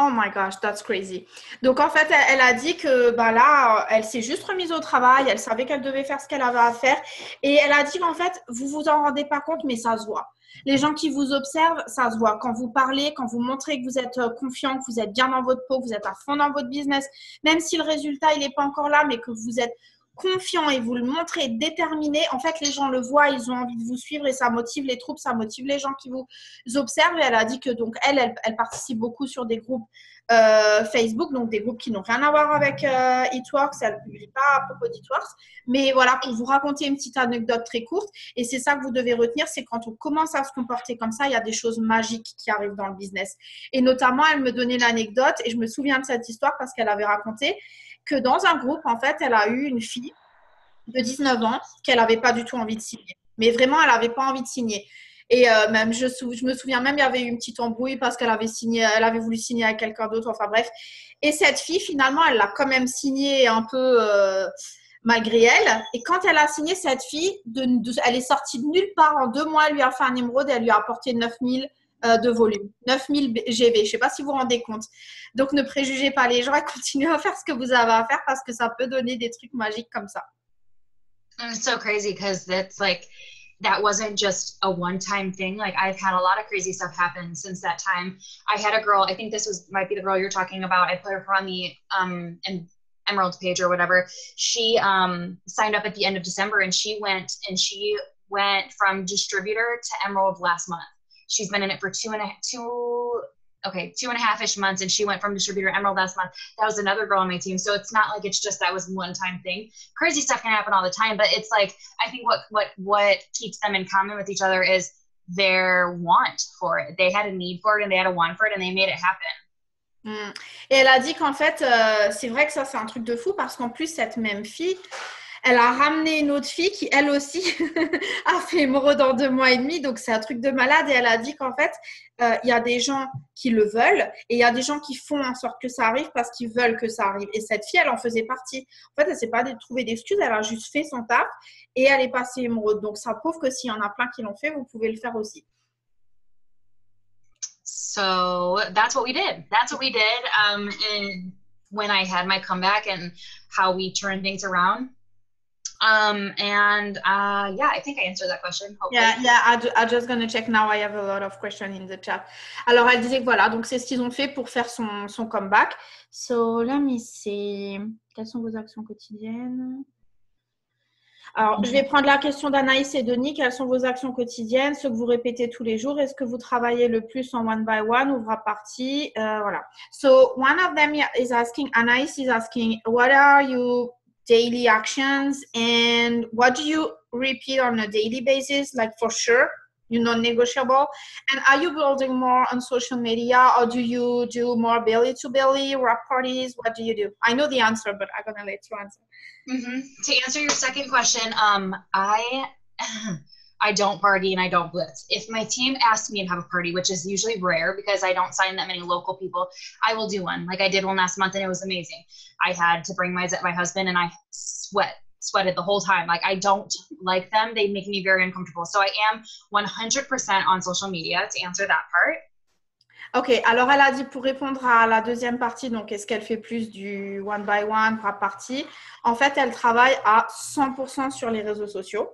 Oh my gosh, that's crazy. Donc, en fait, elle a dit que là, elle s'est juste remise au travail. Elle savait qu'elle devait faire ce qu'elle avait à faire. Et elle a dit qu'en fait, vous vous en rendez pas compte, mais ça se voit. Les gens qui vous observent, ça se voit. Quand vous parlez, quand vous montrez que vous êtes confiant, que vous êtes bien dans votre peau, que vous êtes à fond dans votre business, même si le résultat, il n'est pas encore là, mais que vous êtes confiant et vous le montrez déterminé, en fait, les gens le voient, ils ont envie de vous suivre et ça motive les troupes, ça motive les gens qui vous observent. Et elle a dit que donc elle participe beaucoup sur des groupes Facebook, donc des groupes qui n'ont rien à voir avec Eatworks. Elle ne publie pas à propos d'Eatworks. Mais voilà, pour vous raconter une petite anecdote très courte, et c'est ça que vous devez retenir, c'est quand on commence à se comporter comme ça, il y a des choses magiques qui arrivent dans le business. Et notamment, elle me donnait l'anecdote, et je me souviens de cette histoire parce qu'elle avait raconté que dans un groupe, en fait, elle a eu une fille de 19 ans qu'elle n'avait pas du tout envie de signer. Mais vraiment, elle n'avait pas envie de signer. Et même, je me souviens même, il y avait eu une petite embrouille parce qu'elle avait voulu signer avec quelqu'un d'autre. Enfin bref. Et cette fille, finalement, elle l'a quand même signé un peu malgré elle. Et quand elle a signé, cette fille, elle est sortie de nulle part. En 2 mois, elle lui a fait un émeraude et elle lui a apporté 9000 de volume. 9000 GV. Je ne sais pas si vous vous rendez compte. Donc, ne préjugez pas les gens et continuez à faire ce que vous avez à faire parce que ça peut donner des trucs magiques comme ça. It's so crazy because that's like, that wasn't just a one-time thing. Like I've had a lot of crazy stuff happen since that time. I had a girl, I think this might be the girl you're talking about. I put her on the Emerald page or whatever. She signed up at the end of December and she went from distributor to Emerald last month. She's been in it for 2.5-ish months, and she went from distributor to Emerald last month. That was another girl on my team. So it's not like it's just that was one time thing. Crazy stuff can happen all the time, but it's like, I think what keeps them in common with each other is their want for it. They had a need for it and they had a want for it and they made it happen. Et elle a dit qu'en fait, c'est vrai que ça, c'est un truc de fou parce qu'en plus, cette même fille, elle a ramené une autre fille qui, elle aussi, a fait émeraude en 2 mois et demi. Donc, c'est un truc de malade. Et elle a dit qu'en fait, il y a des gens qui le veulent et il y a des gens qui font en sorte que ça arrive parce qu'ils veulent que ça arrive. Et cette fille, elle en faisait partie. En fait, elle ne s'est pas trouvé d'excuses. Elle a juste fait son taf et elle est passée émeraude. Donc, ça prouve que s'il y en a plein qui l'ont fait, vous pouvez le faire aussi. So that's what we did. And when I had my comeback and how we turned things around. Yeah, I think I answered that question. Hopefully. Yeah, I'm just gonna check now. I have a lot of questions in the chat. Alors, elle disait que voilà, donc c'est ce qu'ils ont fait pour faire son comeback. So, let me see. Quelles sont vos actions quotidiennes? Alors, je vais prendre la question d'Anaïs et Denis. Quelles sont vos actions quotidiennes, ce que vous répétez tous les jours? Est-ce que vous travaillez le plus en one by one ou par partie? Voilà. So, one of them is asking, Anaïs is asking, what are your daily actions and what do you repeat on a daily basis, like for sure, non-negotiable? And are you building more on social media or do you do more belly to belly, wrap parties? What do you do? I know the answer, but I'm gonna let you answer. To answer your second question, I don't party and I don't blitz. If my team asks me to have a party, which is usually rare because I don't sign that many local people, I will do one. Like I did one last month and it was amazing. I had to bring my husband and I sweated the whole time. Like I don't like them. They make me very uncomfortable. So I am 100% on social media to answer that part. Ok, alors elle a dit pour répondre à la deuxième partie, donc est-ce qu'elle fait plus du one by one, par partie? En fait, elle travaille à 100% sur les réseaux sociaux.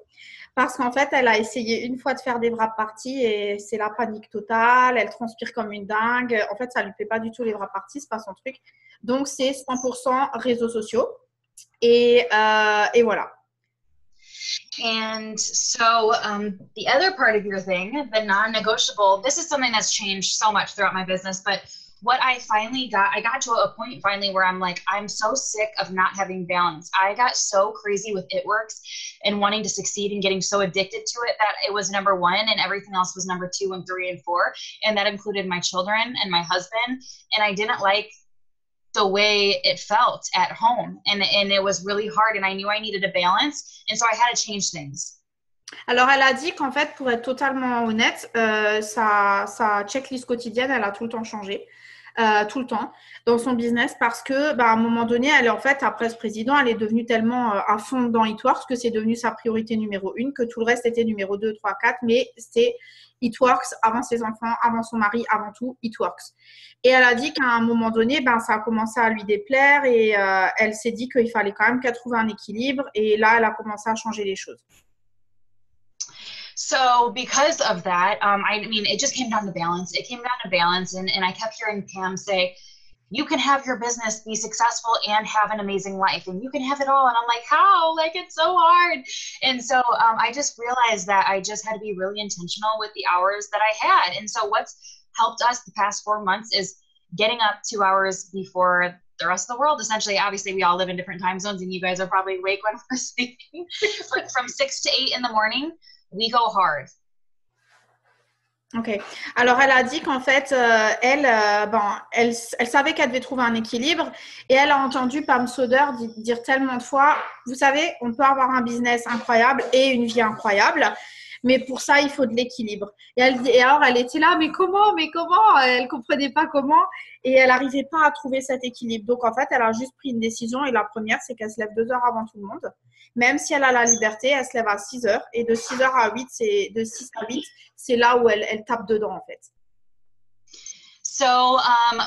Parce qu'en fait, elle a essayé une fois de faire des wrap parties et c'est la panique totale. Elle transpire comme une dingue. En fait, ça ne lui plaît pas du tout les wrap parties, c'est pas son truc. Donc, c'est 100% réseaux sociaux. Et voilà. And so the other part of your thing, the non-negotiable, this is something that's changed so much throughout my business, but what I got to a point finally where I'm like, I'm so sick of not having balance. I got so crazy with It-Works and wanting to succeed and getting so addicted to it that it was number 1 and everything else was number 2 and 3 and 4. And that included my children and my husband. And I didn't like the way it felt at home. And it was really hard and I knew I needed a balance. And so I had to change things. Alors, elle a dit qu'en fait, pour être totalement honnête, sa checklist quotidienne, elle a tout le temps changé. Tout le temps dans son business parce que à un moment donné, elle est en fait, après ce président, elle est devenue tellement à fond dans It-Works que c'est devenu sa priorité numéro 1, que tout le reste était numéro 2, 3, 4, mais c'était It-Works avant ses enfants, avant son mari, avant tout It-Works. Et elle a dit qu'à un moment donné, ça a commencé à lui déplaire et elle s'est dit qu'il fallait quand même qu'elle trouve un équilibre et là, elle a commencé à changer les choses. So because of that, I mean, it just came down to balance. It came down to balance. And I kept hearing Pam say, you can have your business be successful and have an amazing life. And you can have it all. And I'm like, how? Like, it's so hard. And so I just realized that I just had to be really intentional with the hours that I had. And so what's helped us the past 4 months is getting up 2 hours before the rest of the world. Essentially, obviously, we all live in different time zones, and you guys are probably awake when we're sleeping. But from 6 to 8 in the morning, we go hard. Ok. Alors, elle a dit qu'en fait, elle savait qu'elle devait trouver un équilibre et elle a entendu Pam Soder dire tellement de fois, vous savez, on peut avoir un business incroyable et une vie incroyable, mais pour ça, il faut de l'équilibre. Et alors, elle était là, mais comment? Elle comprenait pas comment et elle n'arrivait pas à trouver cet équilibre. Donc, en fait, elle a juste pris une décision et la première, c'est qu'elle se lève 2 heures avant tout le monde. Même si elle a la liberté, elle se lève à 6 heures et de 6 heures à 8, de 6 à 8, c'est là où elle tape dedans en fait. So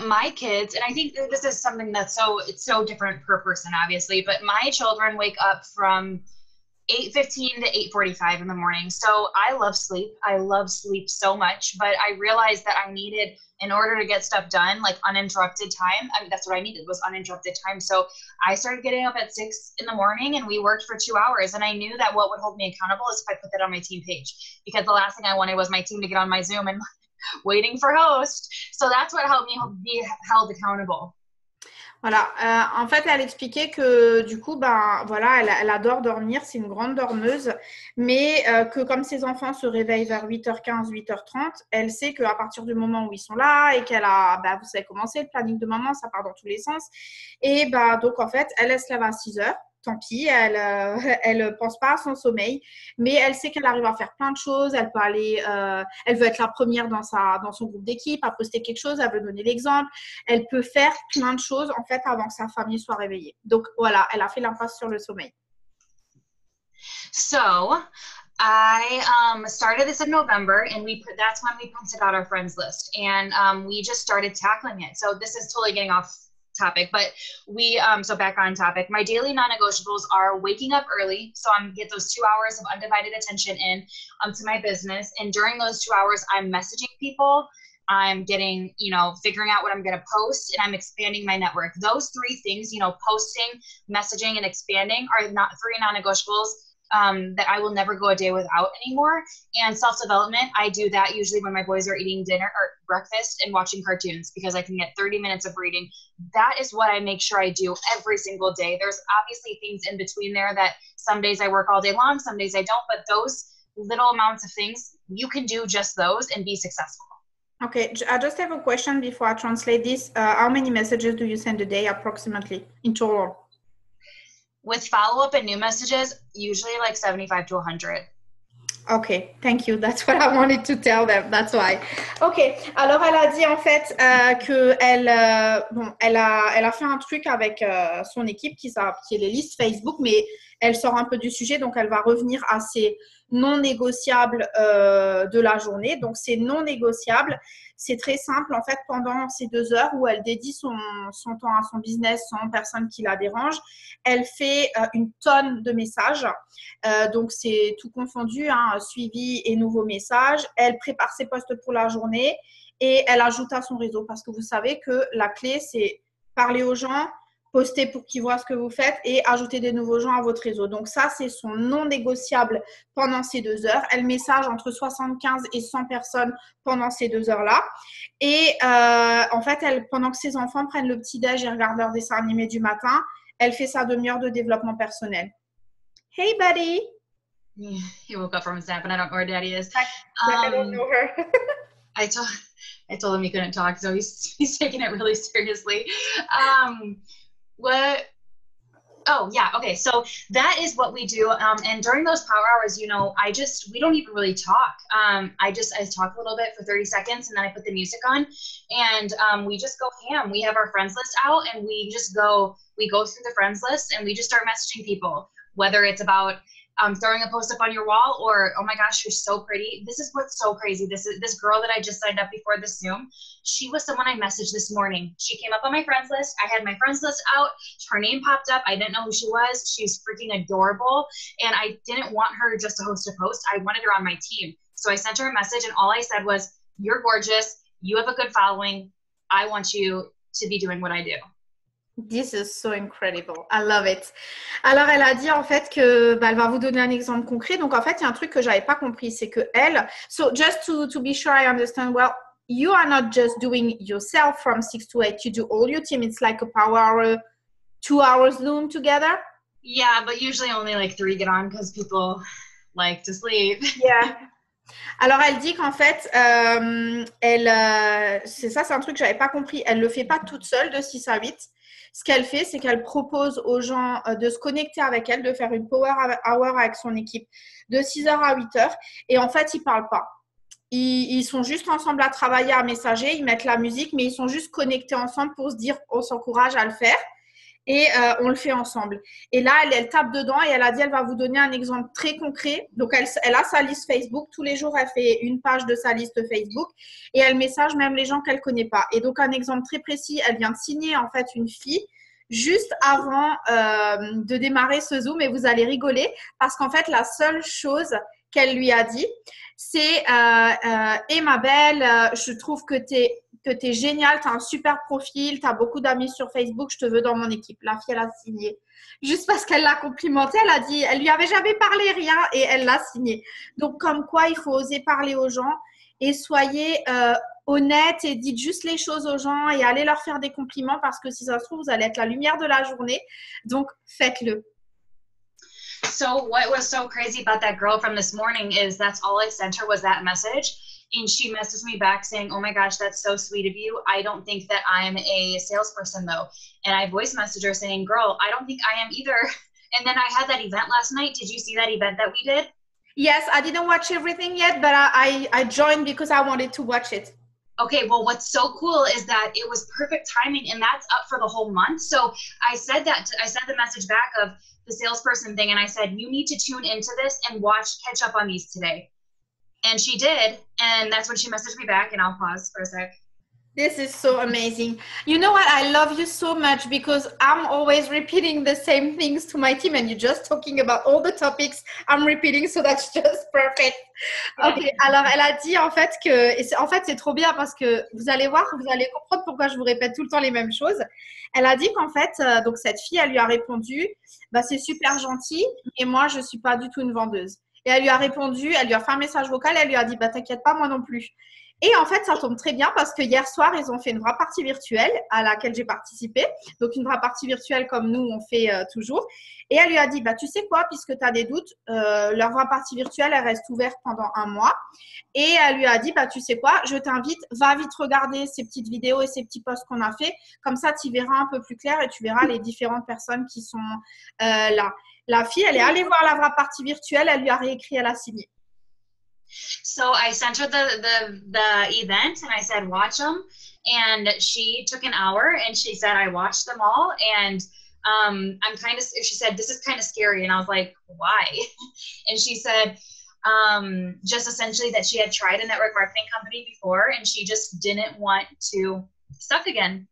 my kids, and I think this is something that's it's so different per person, obviously, but my children wake up from 8:15 to 8:45 in the morning. So I love sleep. I love sleep so much, but I realized that I needed, in order to get stuff done, like uninterrupted time. I mean, that's what I needed, was uninterrupted time. So I started getting up at 6 in the morning and we worked for 2 hours. And I knew that what would hold me accountable is if I put that on my team page, because the last thing I wanted was my team to get on my Zoom and waiting for host. So that's what helped me be held accountable. Voilà, en fait, elle expliquait que du coup, voilà, elle adore dormir, c'est une grande dormeuse, mais que comme ses enfants se réveillent vers 8h15, 8h30, elle sait qu'à partir du moment où ils sont là et qu'elle a, vous savez comment c'est, le planning de maman, ça part dans tous les sens. Et donc, en fait, elle se lève à 6h. Tant pis, elle pense pas à son sommeil, mais elle sait qu'elle arrive à faire plein de choses. Elle peut aller, elle veut être la première dans son groupe d'équipe, à poster quelque chose, elle veut donner l'exemple. Elle peut faire plein de choses en fait avant que sa famille soit réveillée. Donc voilà, elle a fait l'impasse sur le sommeil. So I started this in November, and that's when we printed out our friends list, and we just started tackling it. So this is totally getting off topic, but so back on topic, my daily non-negotiables are waking up early, so I'm get those 2 hours of undivided attention in to my business, and during those 2 hours I'm messaging people, I'm getting, figuring out what I'm going to post, and I'm expanding my network. Those 3 things, posting, messaging, and expanding are not 3 non-negotiables that I will never go a day without anymore. And self-development, I do that usually when my boys are eating dinner or breakfast and watching cartoons, because I can get 30 minutes of reading. That is what I make sure I do every single day. There's obviously things in between there that some days I work all day long, some days I don't, but those little amounts of things, you can do just those and be successful. Okay, I just have a question before I translate this. How many messages do you send a day approximately in total? With follow-up and new messages, usually like 75 to 100. Ok, thank you. That's what I wanted to tell them. That's why. Ok, alors elle a dit en fait qu'elle elle a fait un truc avec son équipe qui est les listes Facebook, mais elle sort un peu du sujet, donc elle va revenir à ses non négociables de la journée. Donc, ces non négociables, c'est très simple. En fait, pendant ces 2 heures où elle dédie son temps à son business sans personne qui la dérange, elle fait une tonne de messages. Donc, c'est tout confondu, suivi et nouveaux messages. Elle prépare ses posts pour la journée et elle ajoute à son réseau, parce que vous savez que la clé, c'est parler aux gens, poster pour qu'ils voient ce que vous faites et ajouter des nouveaux gens à votre réseau. Donc ça, c'est son non négociable pendant ces 2 heures. Elle message entre 75 et 100 personnes pendant ces 2 heures-là. Et en fait, pendant que ses enfants prennent le petit-déj et regardent leur dessin animé du matin, elle fait sa demi-heure de développement personnel. Hey, buddy! He woke up from his nap and I don't know where Daddy is. I don't know her. I told him he couldn't talk, so he's taking it really seriously. What? Oh, yeah. Okay. So that is what we do. And during those power hours, we don't even really talk. I talk a little bit for 30 seconds and then I put the music on and we just go ham. We have our friends list out and we go through the friends list and we just start messaging people, whether it's about throwing a post up on your wall or, oh my gosh, you're so pretty. This is what's so crazy. This girl that I just signed up before this Zoom, she was someone I messaged this morning. She came up on my friends list. I had my friends list out. Her name popped up. I didn't know who she was. She's freaking adorable. And I didn't want her just to host a post. I wanted her on my team. So I sent her a message and all I said was, you're gorgeous. You have a good following. I want you to be doing what I do. This is so incredible. I love it. Alors, elle a dit en fait que elle va vous donner un exemple concret. Donc, en fait, il y a un truc que j'avais pas compris, c'est que elle. So, just to be sure I understand well, you are not just doing yourself from 6 to 8. You do all your team. It's like a power hour, 2 hours Zoom together. Yeah, but usually only like 3 get on because people like to sleep. Yeah. Alors, elle dit qu'en fait, c'est un truc que je n'avais pas compris. Elle ne le fait pas toute seule de 6 à 8. Ce qu'elle fait, c'est qu'elle propose aux gens de se connecter avec elle, de faire une power hour avec son équipe de 6h à 8h. Et en fait, ils ne parlent pas. Ils sont juste ensemble à travailler, à messager. Ils mettent la musique, mais ils sont juste connectés ensemble pour se dire on s'encourage à le faire. Et on le fait ensemble. Et là, elle tape dedans et elle a dit elle va vous donner un exemple très concret. Donc, elle a sa liste Facebook. Tous les jours, elle fait une page de sa liste Facebook et elle message même les gens qu'elle ne connaît pas. Et donc, un exemple très précis, elle vient de signer en fait une fille juste avant de démarrer ce Zoom et vous allez rigoler parce qu'en fait, la seule chose qu'elle lui a dit, c'est et ma belle, je trouve que tu es génial, tu as un super profil, tu as beaucoup d'amis sur Facebook, je te veux dans mon équipe. La fille, elle a signé. Juste parce qu'elle l'a complimenté, elle a dit, elle lui avait jamais parlé rien et elle l'a signé. Donc, comme quoi, il faut oser parler aux gens et soyez honnête et dites juste les choses aux gens et allez leur faire des compliments parce que si ça se trouve, vous allez être la lumière de la journée. Donc, faites-le. So what was so crazy about that girl from this morning is that's all I sent her was that message. And she messaged me back saying, oh my gosh, that's so sweet of you. I don't think that I'm a salesperson though. And I voice messaged her saying, girl, I don't think I am either. And then I had that event last night. Did you see that event that we did? Yes, I didn't watch everything yet, but I joined because I wanted to watch it. Okay, well, what's so cool is that it was perfect timing and that's up for the whole month. So I said I sent the message back of the salesperson thing and I said, you need to tune into this and catch up on these today. And she did, and that's when she messaged me back, and I'll pause for a sec. This is so amazing. You know what? I love you so much because I'm always repeating the same things to my team and you're just talking about all the topics I'm repeating, so that's just perfect. Ok, alors elle a dit en fait que, c'est trop bien parce que vous allez voir, vous allez comprendre pourquoi je vous répète tout le temps les mêmes choses. Elle a dit qu'en fait, donc cette fille, elle lui a répondu, bah, c'est super gentil, mais moi, je ne suis pas du tout une vendeuse. Et elle lui a répondu, elle lui a fait un message vocal, elle lui a dit, bah, t'inquiète pas, moi non plus. Et en fait, ça tombe très bien parce que hier soir, ils ont fait une vraie partie virtuelle à laquelle j'ai participé. Donc, une vraie partie virtuelle comme nous, on fait toujours. Et elle lui a dit, bah, tu sais quoi, puisque tu as des doutes, leur vraie partie virtuelle, elle reste ouverte pendant 1 mois. Et elle lui a dit, bah, tu sais quoi, je t'invite, va vite regarder ces petites vidéos et ces petits posts qu'on a fait. Comme ça, tu verras un peu plus clair et tu verras les différentes personnes qui sont là. La fille, elle est allée voir la vraie partie virtuelle, elle lui a réécrit, elle a signé. So I sent her the event and I said, watch them. And she took an hour and she said, I watched them all. And she said, this is kind of scary. And I was like, why? And she said, just essentially that she had tried a network marketing company before and she just didn't want to suck again.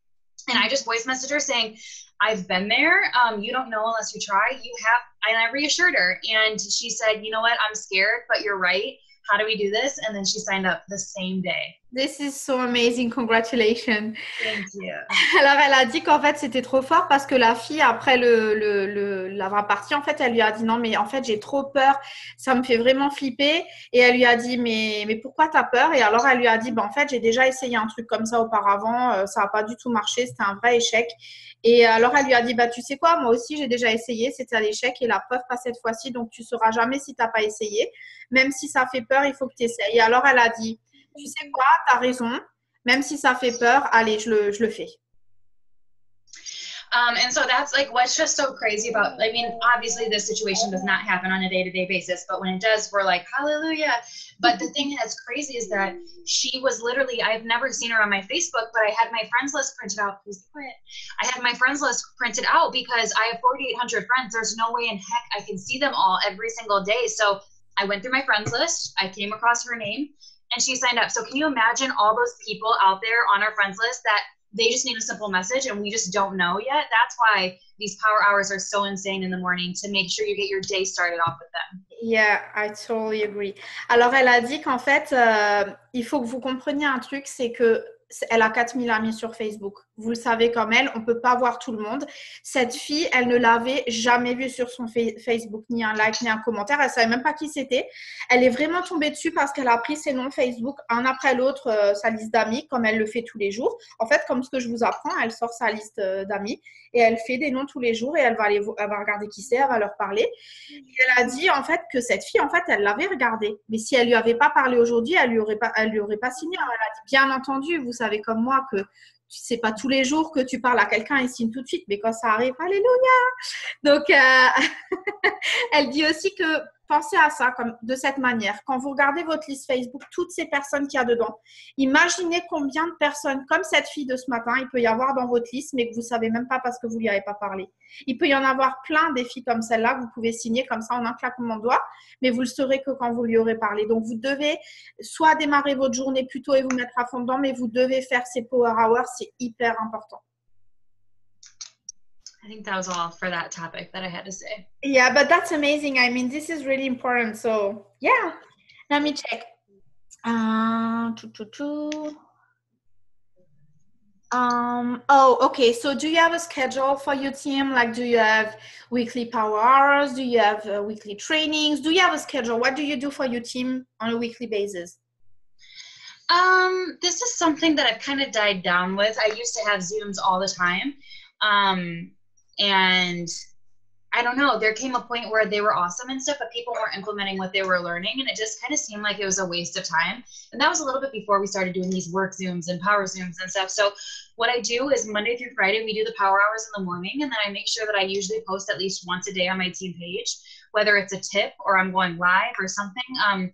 And I just voice messaged her saying, I've been there. You don't know unless you try. You have, and I reassured her. And she said, you know what? I'm scared, but you're right. How do we do this? And then she signed up the same day. This is so amazing. Congratulations. Thank you. Alors, elle a dit qu'en fait, c'était trop fort parce que la fille, après la vraie partie, en fait, elle lui a dit non, mais en fait, j'ai trop peur. Ça me fait vraiment flipper. Et elle lui a dit, mais pourquoi tu as peur? Et alors, elle lui a dit, bah, en fait, j'ai déjà essayé un truc comme ça auparavant. Ça n'a pas du tout marché. C'était un vrai échec. Et alors, elle lui a dit, bah, tu sais quoi, moi aussi, j'ai déjà essayé. C'était un échec et la preuve, pas cette fois-ci. Donc, tu ne sauras jamais si tu n'as pas essayé. Même si ça fait peur, il faut que tu essayes. Et alors, elle a dit, tu sais quoi, tu as raison. Même si ça fait peur, allez, je le fais. And so that's like what's just so crazy about, I mean, obviously this situation does not happen on a day-to-day basis, but when it does, we're like, hallelujah. But the thing that's crazy is that she was literally, I've never seen her on my Facebook, but I had my friends list printed out. Please quit. I had my friends list printed out because I have 4,800 friends. There's no way in heck I can see them all every single day. So I went through my friends list. I came across her name and she signed up. So can you imagine all those people out there on our friends list that they just need a simple message and we just don't know yet? That's why these power hours are so insane in the morning, to make sure you get your day started off with them. Yeah, I totally agree. Alors, elle a dit qu'en fait, il faut que vous compreniez un truc, c'est que elle a 4000 amis sur Facebook. Vous le savez comme elle, on ne peut pas voir tout le monde. Cette fille, elle ne l'avait jamais vue sur son Facebook, ni un like, ni un commentaire. Elle ne savait même pas qui c'était. Elle est vraiment tombée dessus parce qu'elle a pris ses noms Facebook un après l'autre, sa liste d'amis, comme elle le fait tous les jours. En fait, comme ce que je vous apprends, elle sort sa liste d'amis et elle fait des noms tous les jours et elle va regarder qui c'est, elle va leur parler. Et elle a dit en fait que cette fille, en fait, elle l'avait regardée. Mais si elle lui avait pas parlé aujourd'hui, elle lui aurait pas signé. Elle a dit, bien entendu, vous savez comme moi que c'est pas tous les jours que tu parles à quelqu'un et signe tout de suite, mais quand ça arrive, alléluia. Donc, elle dit aussi que pensez à ça comme de cette manière. Quand vous regardez votre liste Facebook, toutes ces personnes qu'il y a dedans, imaginez combien de personnes comme cette fille de ce matin, il peut y avoir dans votre liste, mais que vous ne savez même pas parce que vous ne lui avez pas parlé. Il peut y en avoir plein des filles comme celle-là que vous pouvez signer comme ça en un claquement de doigts, mais vous le saurez que quand vous lui aurez parlé. Donc, vous devez soit démarrer votre journée plus tôt et vous mettre à fond dedans, mais vous devez faire ces power hours, c'est hyper important. I think that was all for that topic that I had to say. Yeah, but that's amazing. I mean, this is really important. So, yeah. Let me check. Okay. So do you have a schedule for your team? Like, do you have weekly power hours? Do you have weekly trainings? Do you have a schedule? What do you do for your team on a weekly basis? This is something that I've kind of died down with. I used to have Zooms all the time. And I don't know, there came a point where they were awesome and stuff, but people weren't implementing what they were learning. And it just kind of seemed like it was a waste of time. And that was a little bit before we started doing these work Zooms and power Zooms and stuff. So what I do is Monday through Friday, we do the power hours in the morning. And then I make sure that I usually post at least once a day on my team page, whether it's a tip or I'm going live or something. And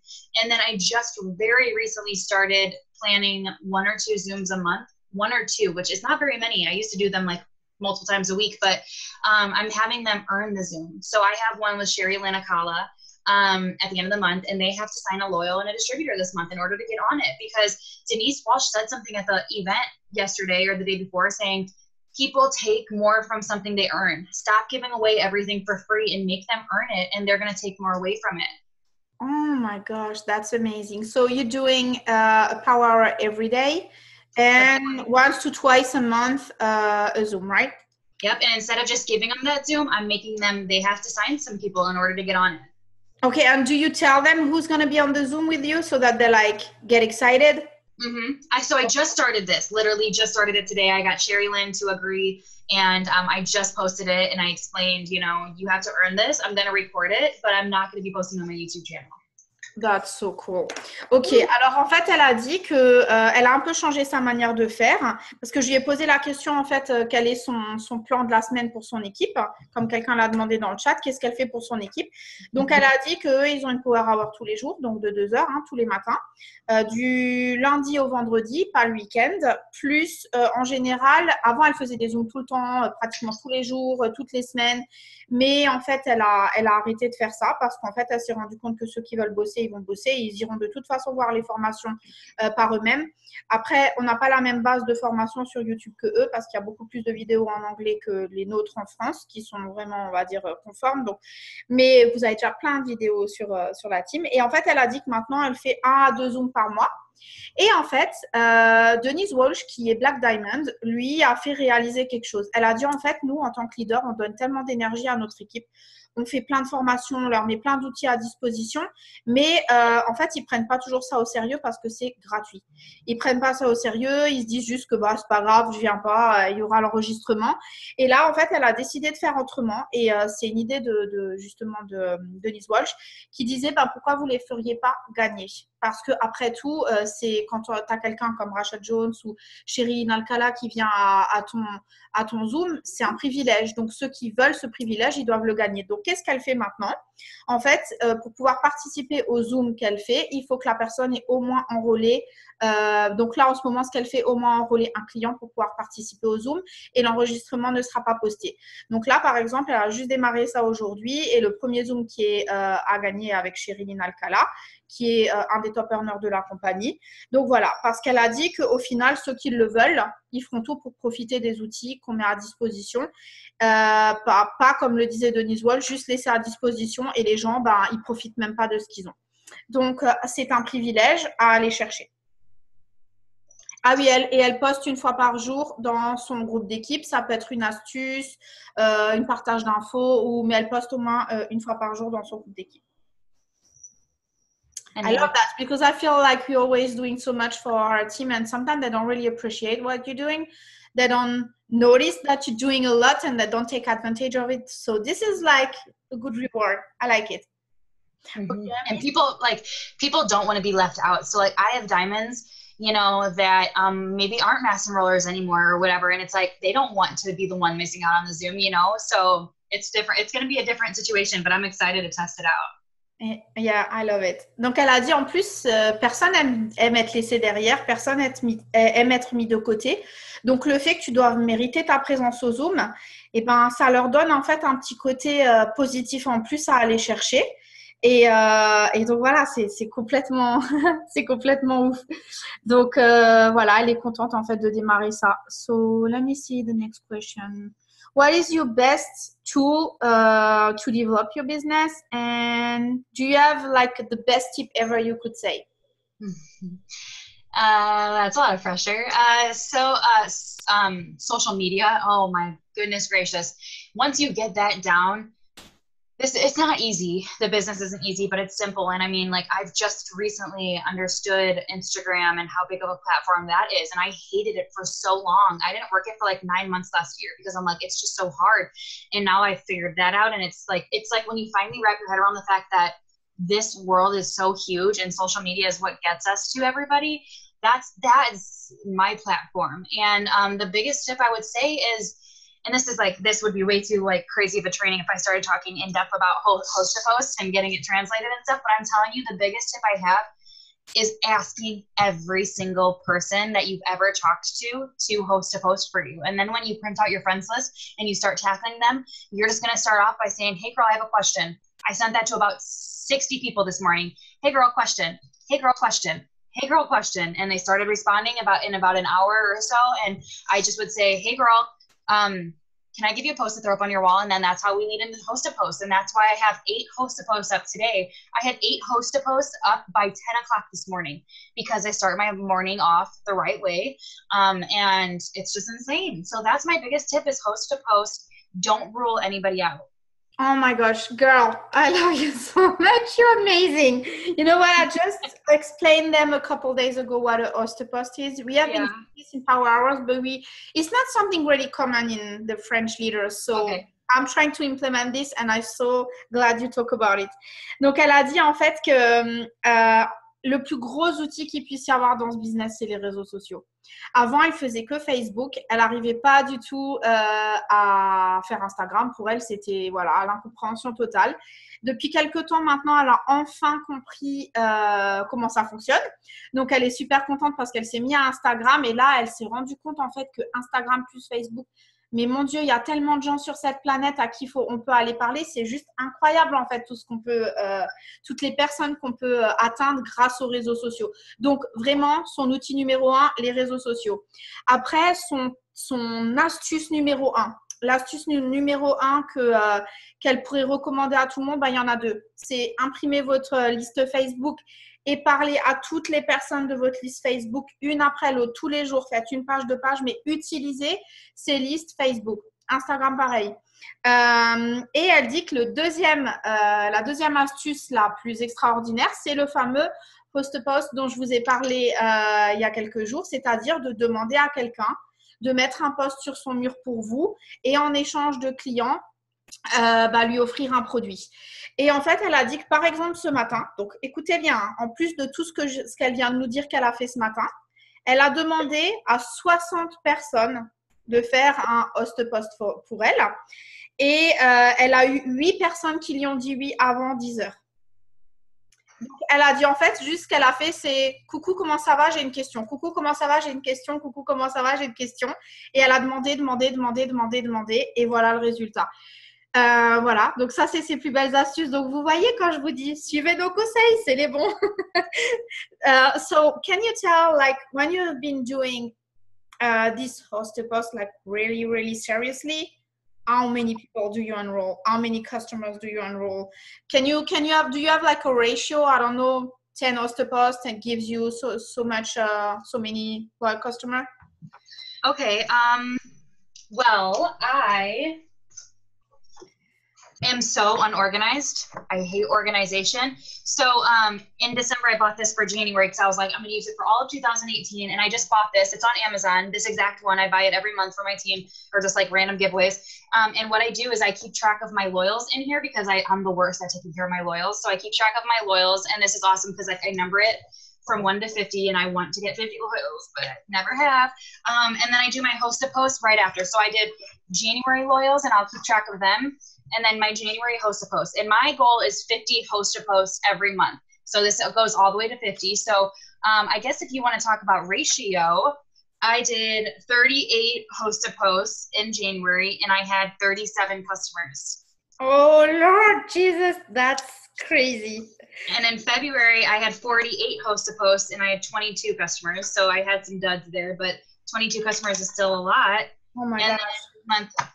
then I just very recently started planning 1 or 2 Zooms a month, 1 or 2, which is not very many. I used to do them like multiple times a week, but I'm having them earn the Zoom. So I have one with Sherry Lynn Akala at the end of the month, and they have to sign a loyal and a distributor this month in order to get on it, because Denise Walsh said something at the event yesterday or the day before saying, people take more from something they earn. Stop giving away everything for free and make them earn it, and they're going to take more away from it. Oh my gosh, that's amazing. So you're doing a power hour every day, and once to twice a month a Zoom, right? Yep. And instead of just giving them that Zoom, I'm making them, they have to sign some people in order to get on it. Okay. And do you tell them who's going to be on the Zoom with you so that they like get excited? So I just started this, literally just started it today. I got Sherry Lynn to agree, and I just posted it, and I explained, you know, you have to earn this. I'm going to record it, but I'm not going to be posting on my YouTube channel. That's so cool. Ok, alors en fait, elle a dit que elle a un peu changé sa manière de faire parce que je lui ai posé la question en fait, quel est son plan de la semaine pour son équipe, comme quelqu'un l'a demandé dans le chat, qu'est-ce qu'elle fait pour son équipe. Donc, elle a dit qu'eux, ils ont une power hour tous les jours, donc de 2 heures, tous les matins, du lundi au vendredi, pas le week-end, plus en général, avant, elle faisait des Zooms tout le temps, pratiquement tous les jours, toutes les semaines. Mais en fait, elle a arrêté de faire ça parce qu'en fait, elle s'est rendue compte que ceux qui veulent bosser, ils vont bosser. Ils iront de toute façon voir les formations par eux-mêmes. Après, on n'a pas la même base de formation sur YouTube que eux parce qu'il y a beaucoup plus de vidéos en anglais que les nôtres en France qui sont vraiment, on va dire, conformes. Donc, mais vous avez déjà plein de vidéos sur la team. Et en fait, elle a dit que maintenant, elle fait 1 à 2 Zooms par mois. Et en fait, Denise Walsh, qui est Black Diamond, lui a fait réaliser quelque chose. Elle a dit, en fait, nous, en tant que leader, on donne tellement d'énergie à notre équipe. On fait plein de formations, on leur met plein d'outils à disposition, mais en fait, ils ne prennent pas toujours ça au sérieux parce que c'est gratuit. Ils ne prennent pas ça au sérieux, ils se disent juste que bah, c'est pas grave, je ne viens pas, il y aura l'enregistrement. Et là, en fait, elle a décidé de faire autrement et c'est une idée justement de Denise Walsh qui disait bah, pourquoi vous ne les feriez pas gagner? Parce qu'après tout, c'est quand tu as quelqu'un comme Rachel Jones ou Sherry Alcala qui vient à ton Zoom, c'est un privilège. Donc, ceux qui veulent ce privilège, ils doivent le gagner. Donc, qu'est-ce qu'elle fait maintenant? En fait, pour pouvoir participer au Zoom qu'elle fait, il faut que la personne ait au moins enrôlé. Donc là, en ce moment, ce qu'elle fait, au moins enrôler un client pour pouvoir participer au Zoom et l'enregistrement ne sera pas posté. Donc là, par exemple, elle a juste démarré ça aujourd'hui et le premier Zoom qui est à gagner avec Sherilyn Alcala, qui est un des top earners de la compagnie. Donc voilà, parce qu'elle a dit qu'au final, ceux qui le veulent, ils feront tout pour profiter des outils qu'on met à disposition. Pas comme le disait Denise Walsh, juste laisser à disposition et les gens, ben, ils ne profitent même pas de ce qu'ils ont. Donc, c'est un privilège à aller chercher. Ah oui, elle poste une fois par jour dans son groupe d'équipe. Ça peut être une astuce, une partage d'infos, mais elle poste au moins une fois par jour dans son groupe d'équipe. I love that because I feel like we're always doing so much for our team and sometimes they don't really appreciate what you're doing. They don't notice that you're doing a lot and they don't take advantage of it. So this is like a good reward. I like it. Mm-hmm. Okay. And people don't want to be left out. So like I have diamonds, you know, that maybe aren't master rollers anymore or whatever. And it's like, they don't want to be the one missing out on the Zoom, you know? So it's different. It's going to be a different situation, but I'm excited to test it out. Yeah, I love it. Donc, elle a dit en plus, personne aime être laissé derrière, personne aime être mis de côté. Donc, le fait que tu dois mériter ta présence au Zoom, eh ben, ça leur donne en fait un petit côté positif en plus à aller chercher. Et donc, voilà, c'est complètement, c'est complètement ouf. Donc, voilà, elle est contente en fait de démarrer ça. So, let me see the next question. What is your best tool to develop your business? And do you have like the best tip ever you could say? That's a lot of pressure. Social media. Oh my goodness gracious. Once you get that down, it's not easy. The business isn't easy, but it's simple. And I mean, like, I've just recently understood Instagram and how big of a platform that is. And I hated it for so long. I didn't work it for like 9 months last year because I'm like, it's just so hard. And now I figured that out. And it's like when you finally wrap your head around the fact that this world is so huge and social media is what gets us to everybody. That is my platform. And the biggest tip I would say is, and this would be way too like crazy of a training if I started talking in depth about host to post and getting it translated and stuff. But I'm telling you, the biggest tip I have is asking every single person that you've ever talked to host a post for you. And then when you print out your friends list and you start tackling them, you're just going to start off by saying, hey girl, I have a question. I sent that to about 60 people this morning. Hey girl, question. Hey girl, question. Hey girl, question. And they started responding in about an hour or so. And I just would say, hey girl, can I give you a post to throw up on your wall? And then that's how we lead into host a post. And that's why I have 8 host to posts up today. I had 8 host to posts up by 10 o'clock this morning because I start my morning off the right way. And it's just insane. So that's my biggest tip is host to post. Don't rule anybody out. Oh my gosh, girl, I love you so much. You're amazing. You know what? I just explained them a couple days ago what a host to post is. We have been doing this in Power Hours, but it's not something really common in the French leaders. So I'm trying to implement this and I'm so glad you talk about it. Donc, elle a dit en fait que le plus gros outil qu'il puisse y avoir dans ce business, c'est les réseaux sociaux. Avant, elle faisait que Facebook. Elle n'arrivait pas du tout à faire Instagram. Pour elle, c'était voilà, l'incompréhension totale. Depuis quelques temps maintenant, elle a enfin compris comment ça fonctionne. Donc, elle est super contente parce qu'elle s'est mise à Instagram. Et là, elle s'est rendue compte en fait que Instagram plus Facebook, mais mon Dieu, il y a tellement de gens sur cette planète à qui on peut aller parler. C'est juste incroyable, en fait, tout ce qu'on peut, toutes les personnes qu'on peut atteindre grâce aux réseaux sociaux. Donc, vraiment, son outil numéro 1, les réseaux sociaux. Après, son astuce numéro 1. L'astuce numéro 1 qu'elle pourrait recommander à tout le monde, il y en a 2. C'est imprimer votre liste Facebook et parler à toutes les personnes de votre liste Facebook, une après l'autre, tous les jours. Faites une page, 2 pages, mais utilisez ces listes Facebook. Instagram, pareil. Et elle dit que la deuxième astuce la plus extraordinaire, c'est le fameux post-post dont je vous ai parlé il y a quelques jours, c'est-à-dire de demander à quelqu'un de mettre un post sur son mur pour vous et en échange de clients, lui offrir un produit. Et en fait, elle a dit que par exemple ce matin, donc écoutez bien, hein, en plus de tout ce qu'elle vient de nous dire qu'elle a fait ce matin, elle a demandé à 60 personnes de faire un host post pour elle et elle a eu 8 personnes qui lui ont dit oui avant 10 heures. Donc, elle a dit en fait, juste ce qu'elle a fait, c'est « Coucou, comment ça va? J'ai une question. Coucou, comment ça va? J'ai une question. Coucou, comment ça va? J'ai une question. » Et elle a demandé, et voilà le résultat. Voilà, donc ça, c'est ses plus belles astuces. Donc, vous voyez quand je vous dis, suivez nos conseils, c'est les bons. So, can you tell, like, when you've been doing this host to post, like, really, really seriously, how many people do you enroll? How many customers do you enroll? Do you have like a ratio? I don't know, 10 host posts and gives you so many customer? Okay. Well, I am so unorganized. I hate organization. So in December, I bought this for January because I was like, I'm going to use it for all of 2018. And I just bought this. It's on Amazon, this exact one. I buy it every month for my team or just like random giveaways. And what I do is I keep track of my loyals in here because I'm the worst at taking care of my loyals. So I keep track of my loyals. And this is awesome because I number it from 1 to 50, and I want to get 50 loyals, but I never have. And then I do my host a post right after. So I did January loyals, and I'll keep track of them. And then my January host a post. And my goal is 50 host a posts every month. So this goes all the way to 50. So I guess if you want to talk about ratio, I did 38 host a posts in January, and I had 37 customers. Oh, Lord Jesus, that's crazy. And in February, I had 48 host a posts, and I had 22 customers. So I had some duds there, but 22 customers is still a lot. Oh, my gosh. gosh.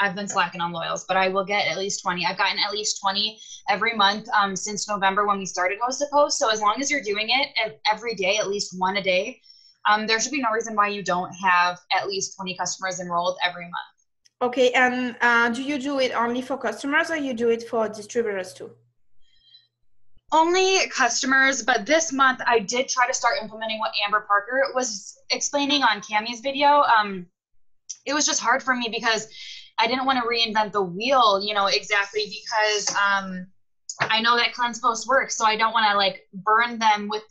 I've been slacking on loyals, but I will get at least 20. I've gotten at least 20 every month since November when we started Host a Post. So as long as you're doing it every day, at least one a day, there should be no reason why you don't have at least 20 customers enrolled every month. Okay, and do you do it only for customers or you do it for distributors too? Only customers, but this month I did try to start implementing what Amber Parker was explaining on Cammie's video. It was just hard for me because I didn't want to reinvent the wheel, exactly because I know that cleanse post works. So I don't want to like burn them with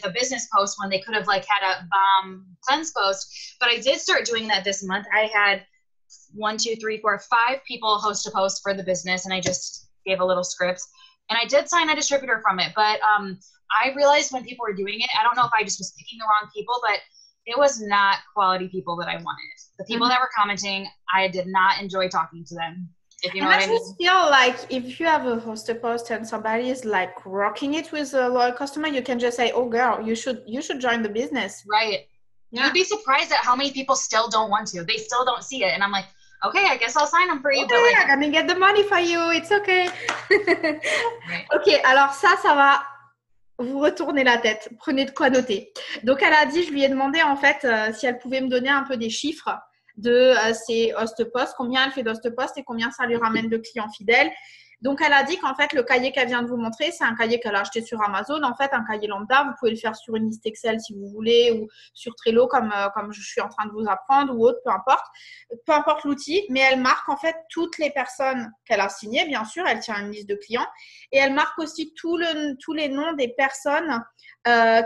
a business post when they could have like had a bomb cleanse post. But I did start doing that this month. I had 5 people host a post for the business, and I just gave a little script. And I did sign a distributor from it. But I realized when people were doing it, I don't know if I just was picking the wrong people, but it was not quality people that I wanted. The people that were commenting, I did not enjoy talking to them. If you know what I mean. I just feel like if you have a host a post and somebody is like rocking it with a loyal customer, you can just say, "Oh, girl, you should join the business." Right. Yeah. You'd be surprised at how many people still don't want to. They still don't see it, and I'm like, okay, I guess I'll sign them for you. Okay, but like, I'm gonna get the money for you. It's okay. Right. Ok, alors ça va vous retourner la tête. Prenez de quoi noter. Donc, elle a dit, je lui ai demandé en fait si elle pouvait me donner un peu des chiffres de ses host posts, combien elle fait d'host posts et combien ça lui ramène de clients fidèles. Donc, elle a dit qu'en fait, le cahier qu'elle vient de vous montrer, c'est un cahier qu'elle a acheté sur Amazon. En fait, un cahier lambda, vous pouvez le faire sur une liste Excel si vous voulez ou sur Trello comme je suis en train de vous apprendre ou autre, peu importe. Peu importe l'outil, mais elle marque en fait toutes les personnes qu'elle a signées, bien sûr. Elle tient une liste de clients et elle marque aussi tous les noms des personnes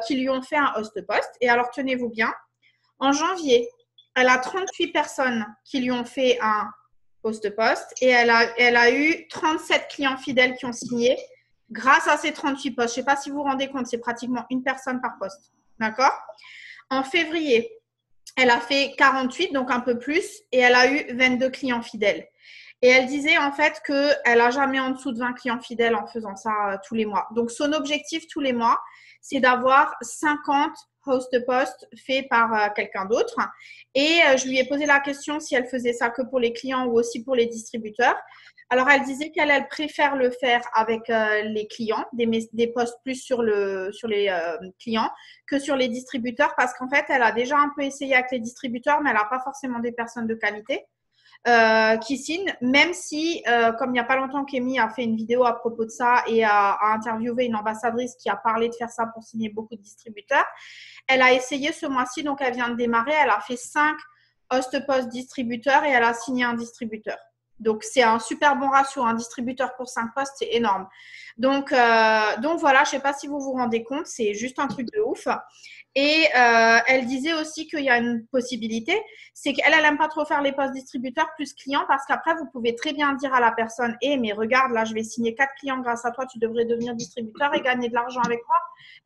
qui lui ont fait un host post. Et alors, tenez-vous bien, en janvier, elle a 38 personnes qui lui ont fait un host post et elle a eu 37 clients fidèles qui ont signé grâce à ces 38 posts. Je ne sais pas si vous vous rendez compte, c'est pratiquement une personne par poste. D'accord? En février, elle a fait 48, donc un peu plus, et elle a eu 22 clients fidèles. Et elle disait en fait qu'elle n'a jamais en dessous de 20 clients fidèles en faisant ça tous les mois. Donc, son objectif tous les mois, c'est d'avoir 50 host posts faits par quelqu'un d'autre. Et je lui ai posé la question si elle faisait ça que pour les clients ou aussi pour les distributeurs. Alors, elle disait qu'elle préfère le faire avec les clients, des posts plus sur les clients que sur les distributeurs parce qu'en fait, elle a déjà un peu essayé avec les distributeurs, mais elle n'a pas forcément des personnes de qualité qui signent, même si, comme il n'y a pas longtemps, Kémy a fait une vidéo à propos de ça et a interviewé une ambassadrice qui a parlé de faire ça pour signer beaucoup de distributeurs. Elle a essayé ce mois-ci, donc elle vient de démarrer, elle a fait 5 host post distributeurs et elle a signé un distributeur. Donc, c'est un super bon ratio. Un distributeur pour 5 postes, c'est énorme. Donc voilà, je ne sais pas si vous vous rendez compte, c'est juste un truc de ouf. Et elle disait aussi qu'il y a une possibilité, c'est qu'elle n'aime pas trop faire les postes distributeurs plus clients parce qu'après, vous pouvez très bien dire à la personne « mais regarde, là, je vais signer 4 clients grâce à toi, tu devrais devenir distributeur et gagner de l'argent avec moi. »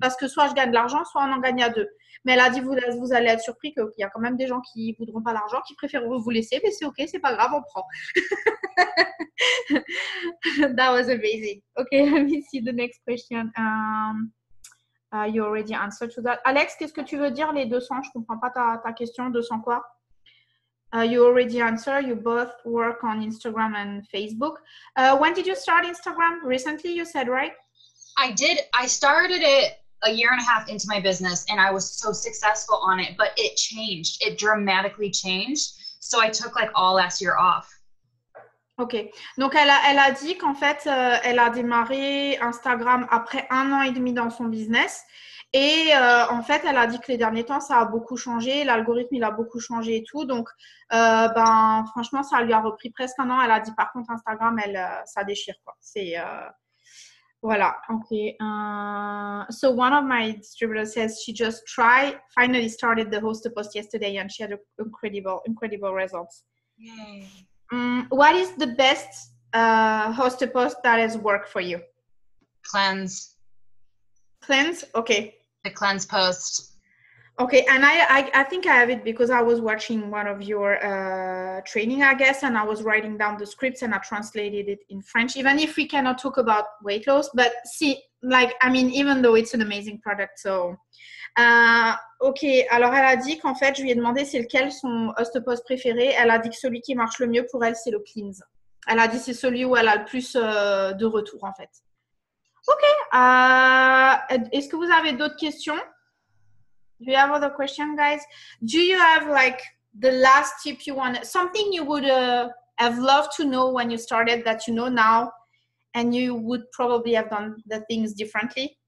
Parce que soit je gagne de l'argent, soit on en gagne à 2. Mais elle a dit, vous allez être surpris qu'il y a quand même des gens qui ne voudront pas l'argent, qui préféreront vous laisser, mais c'est OK, c'est pas grave, on prend. That was amazing. Okay, let me see the next question. You already answered to that. Alex, qu'est-ce que tu veux dire, les 200? Je ne comprends pas ta question. 200 quoi? You already answered. You both work on Instagram and Facebook. When did you start Instagram? Recently, you said, right? I started it a year and a half into my business and I was so successful on it, but it changed. It dramatically changed. So I took like all last year off. Ok. Donc, elle a dit qu'en fait, elle a démarré Instagram après 1 an et demi dans son business. Et en fait, elle a dit que les derniers temps, ça a beaucoup changé. L'algorithme, il a beaucoup changé et tout. Donc, franchement, ça lui a repris presque 1 an. Elle a dit, par contre, Instagram, ça déchire, quoi. C'est... Voilà, okay. So one of my distributors says she just finally started the host post yesterday and she had incredible results. Yay. What is the best host post that has worked for you? Cleanse. Cleanse? Okay. The cleanse post. Okay, and I think I have it because I was watching one of your training, I guess, and I was writing down the scripts and I translated it in French, even if we cannot talk about weight loss. But see, like, I mean, even though it's an amazing product, so... ok, alors elle a dit qu'en fait, je lui ai demandé c'est lequel son host post préféré. Elle a dit que celui qui marche le mieux pour elle, c'est le cleanse. Elle a dit c'est celui où elle a le plus de retours, en fait. Ok, est-ce que vous avez d'autres questions? Do you have other questions, guys? Do you have like the last tip you want, something you would have loved to know when you started that you know now and you would probably have done the things differently?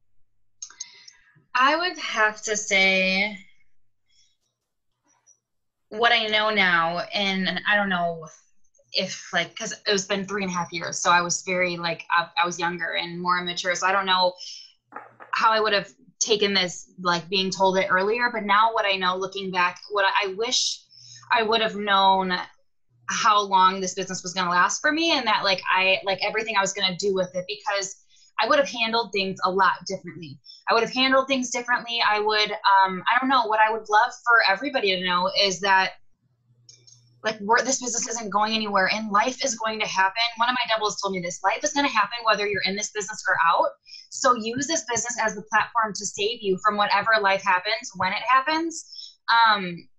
I would have to say what I know now, and I don't know if like, because it's been 3.5 years, so I was very like, I was younger and more immature, so I don't know how I would have taken this, like being told it earlier. But now what I know, looking back, what I wish I would have known how long this business was going to last for me, and that like everything I was going to do with it, because I would have handled things a lot differently. I would have handled things differently. I would, I don't know, what I would love for everybody to know is that like this business isn't going anywhere and life is going to happen. One of my doubles told me this, life is going to happen whether you're in this business or out. So use this business as the platform to save you from whatever life happens when it happens.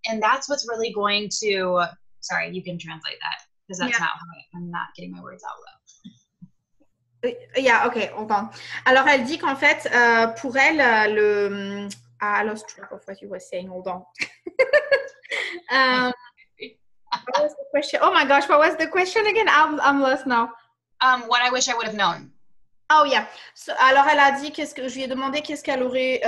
And that's what's really going to, sorry, you can translate that because that's not how I'm not getting my words out loud. Yeah, okay, hold on. Alors, elle dit qu'en fait, pour elle, I lost track of what you were saying. Hold on. What was the question? Oh my gosh, what was the question again? I'm lost now. What I wish I would have known. Oh yeah. So, alors elle a dit je lui ai demandé qu'est-ce qu'elle aurait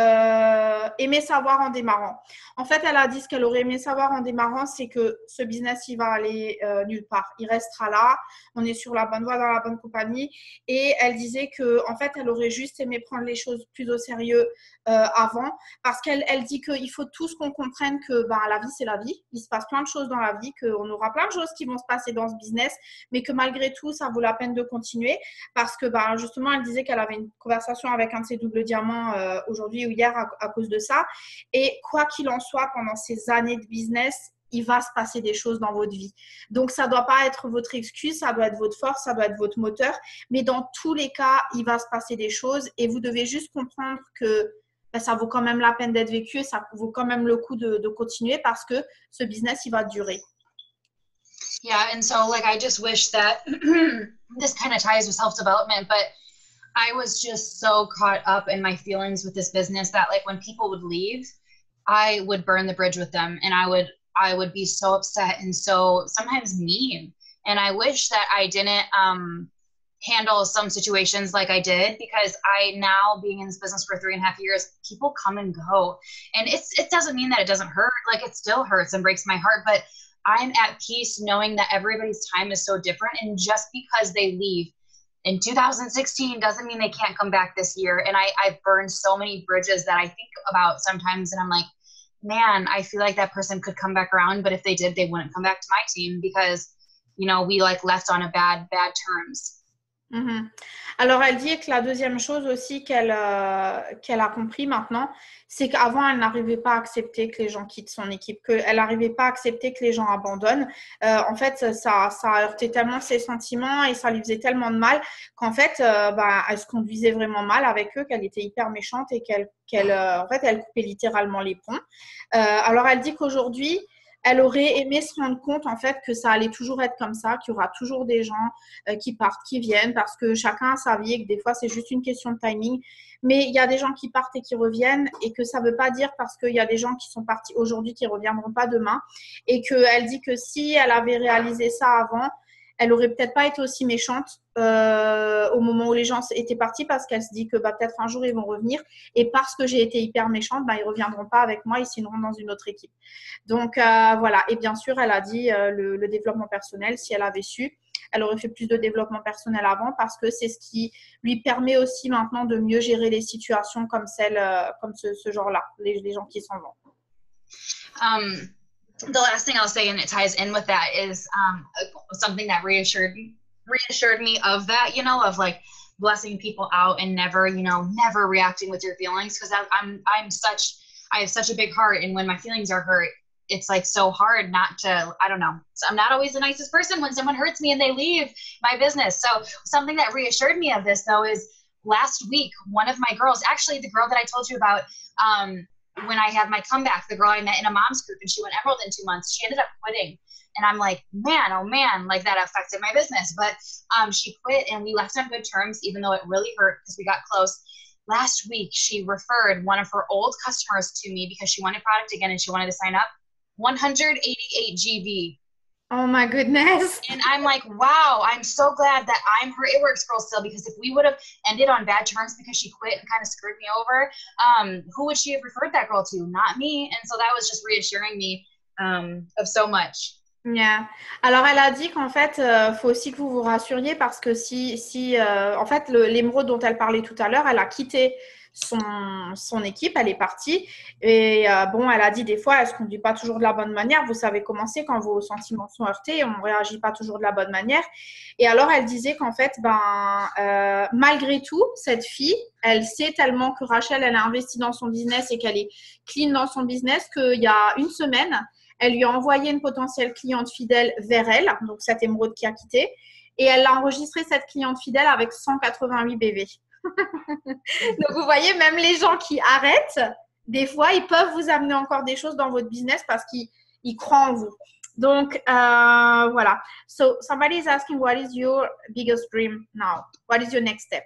aimé savoir en démarrant. En fait, elle a dit ce qu'elle aurait aimé savoir en démarrant, c'est que ce business, il va aller nulle part. Il restera là. On est sur la bonne voie, dans la bonne compagnie. Et elle disait que en fait, elle aurait juste aimé prendre les choses plus au sérieux avant, parce qu'elle dit qu'il faut tous qu'on comprenne que la vie, c'est la vie. Il se passe plein de choses dans la vie, qu'on aura plein de choses qui vont se passer dans ce business, mais que malgré tout, ça vaut la peine de continuer, parce que justement, elle disait qu'elle avait une conversation avec un de ses doubles diamants aujourd'hui ou hier à cause de ça. Et quoi qu'il en soit, pendant ces années de business, il va se passer des choses dans votre vie. Donc, ça ne doit pas être votre excuse, ça doit être votre force, ça doit être votre moteur. Mais dans tous les cas, il va se passer des choses et vous devez juste comprendre que ça vaut quand même la peine d'être vécu et ça vaut quand même le coup de continuer parce que ce business, il va durer. Yeah, and so like I just wish that this kind of ties with self-development, but I was just so caught up in my feelings with this business that like when people would leave, I would burn the bridge with them and I would be so upset and so sometimes mean. And I wish that I didn't handle some situations like I did, because I now being in this business for 3.5 years, people come and go. And it doesn't mean that it doesn't hurt. Like it still hurts and breaks my heart, but I'm at peace knowing that everybody's time is so different. And just because they leave in 2016 doesn't mean they can't come back this year. And I've burned so many bridges that I think about sometimes. And I'm like, man, I feel like that person could come back around. But if they did, they wouldn't come back to my team because, you know, we like left on a bad terms. Mm-hmm. Alors, elle dit que la deuxième chose aussi qu'elle a compris maintenant, c'est qu'avant, elle n'arrivait pas à accepter que les gens quittent son équipe, qu'elle n'arrivait pas à accepter que les gens abandonnent. En fait, ça a heurté tellement ses sentiments et ça lui faisait tellement de mal qu'en fait, elle se conduisait vraiment mal avec eux, qu'elle était hyper méchante et en fait, elle coupait littéralement les ponts. Alors, elle dit qu'aujourd'hui, elle aurait aimé se rendre compte en fait que ça allait toujours être comme ça, qu'il y aura toujours des gens qui partent, qui viennent, parce que chacun a sa vie et que des fois c'est juste une question de timing. Mais il y a des gens qui partent et qui reviennent et que ça ne veut pas dire parce qu'il y a des gens qui sont partis aujourd'hui qui ne reviendront pas demain. Et qu'elle dit que si elle avait réalisé ça avant, elle aurait peut-être pas été aussi méchante au moment où les gens étaient partis parce qu'elle se dit que bah, peut-être un jour ils vont revenir et parce que j'ai été hyper méchante, bah, ils reviendront pas avec moi, ils signeront dans une autre équipe. Donc voilà, et bien sûr elle a dit le développement personnel, si elle avait su, elle aurait fait plus de développement personnel avant parce que c'est ce qui lui permet aussi maintenant de mieux gérer les situations comme comme ce genre-là, les gens qui s'en vont. The last thing I'll say, and it ties in with that, is something that reassured me of that, you know, of like blessing people out and never, you know, never reacting with your feelings, because I have such a big heart, and when my feelings are hurt, it's like so hard not to, I don't know. So I'm not always the nicest person when someone hurts me and they leave my business. So something that reassured me of this though is last week, one of my girls, actually the girl that I told you about, when I had my comeback, the girl I met in a mom's group and she went Emerald in 2 months, she ended up quitting. And I'm like, man, oh man, like that affected my business. But she quit and we left on good terms, even though it really hurt because we got close. Last week, she referred one of her old customers to me because she wanted product again and she wanted to sign up. 188 GV. Oh my goodness. And I'm like, wow, I'm so glad that I'm her It Works girl still, because if we would have ended on bad terms because she quit and kind of screwed me over, who would she have referred that girl to? Not me. And so that was just reassuring me of so much. Yeah. Alors, elle a dit qu'en fait, faut aussi que vous vous rassuriez parce que en fait, l'émeraude dont elle parlait tout à l'heure, elle a quitté son équipe, elle est partie. Et bon, elle a dit des fois, elle ne se conduit pas toujours de la bonne manière. Vous savez comment c'est quand vos sentiments sont heurtés, on ne réagit pas toujours de la bonne manière. Et alors, elle disait qu'en fait, malgré tout, cette fille, elle sait tellement que Rachel, elle a investi dans son business et qu'elle est clean dans son business qu'il y a une semaine, elle lui a envoyé une potentielle cliente fidèle vers elle, donc cette émeraude qui a quitté, et elle a enregistré cette cliente fidèle avec 188 BV. Donc, vous voyez, même les gens qui arrêtent, des fois, ils peuvent vous amener encore des choses dans votre business parce qu'ils croient en vous. Donc, voilà. So, somebody is asking, what is your biggest dream now? What is your next step?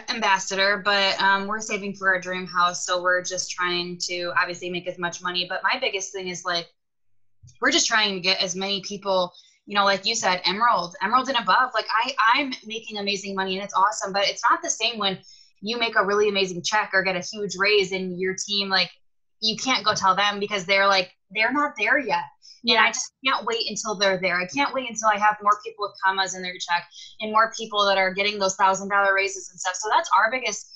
Ambassador, but we're saving for our dream house, so we're just trying to obviously make as much money. But my biggest thing is like, we're just trying to get as many people, you know, like you said, Emerald and above. Like I'm making amazing money and it's awesome, but it's not the same when you make a really amazing check or get a huge raise and your team, like, you can't go tell them because they're not there yet. And I just can't wait until they're there. I can't wait until I have more people with commas in their check and more people that are getting those $1,000 raises and stuff. So that's our biggest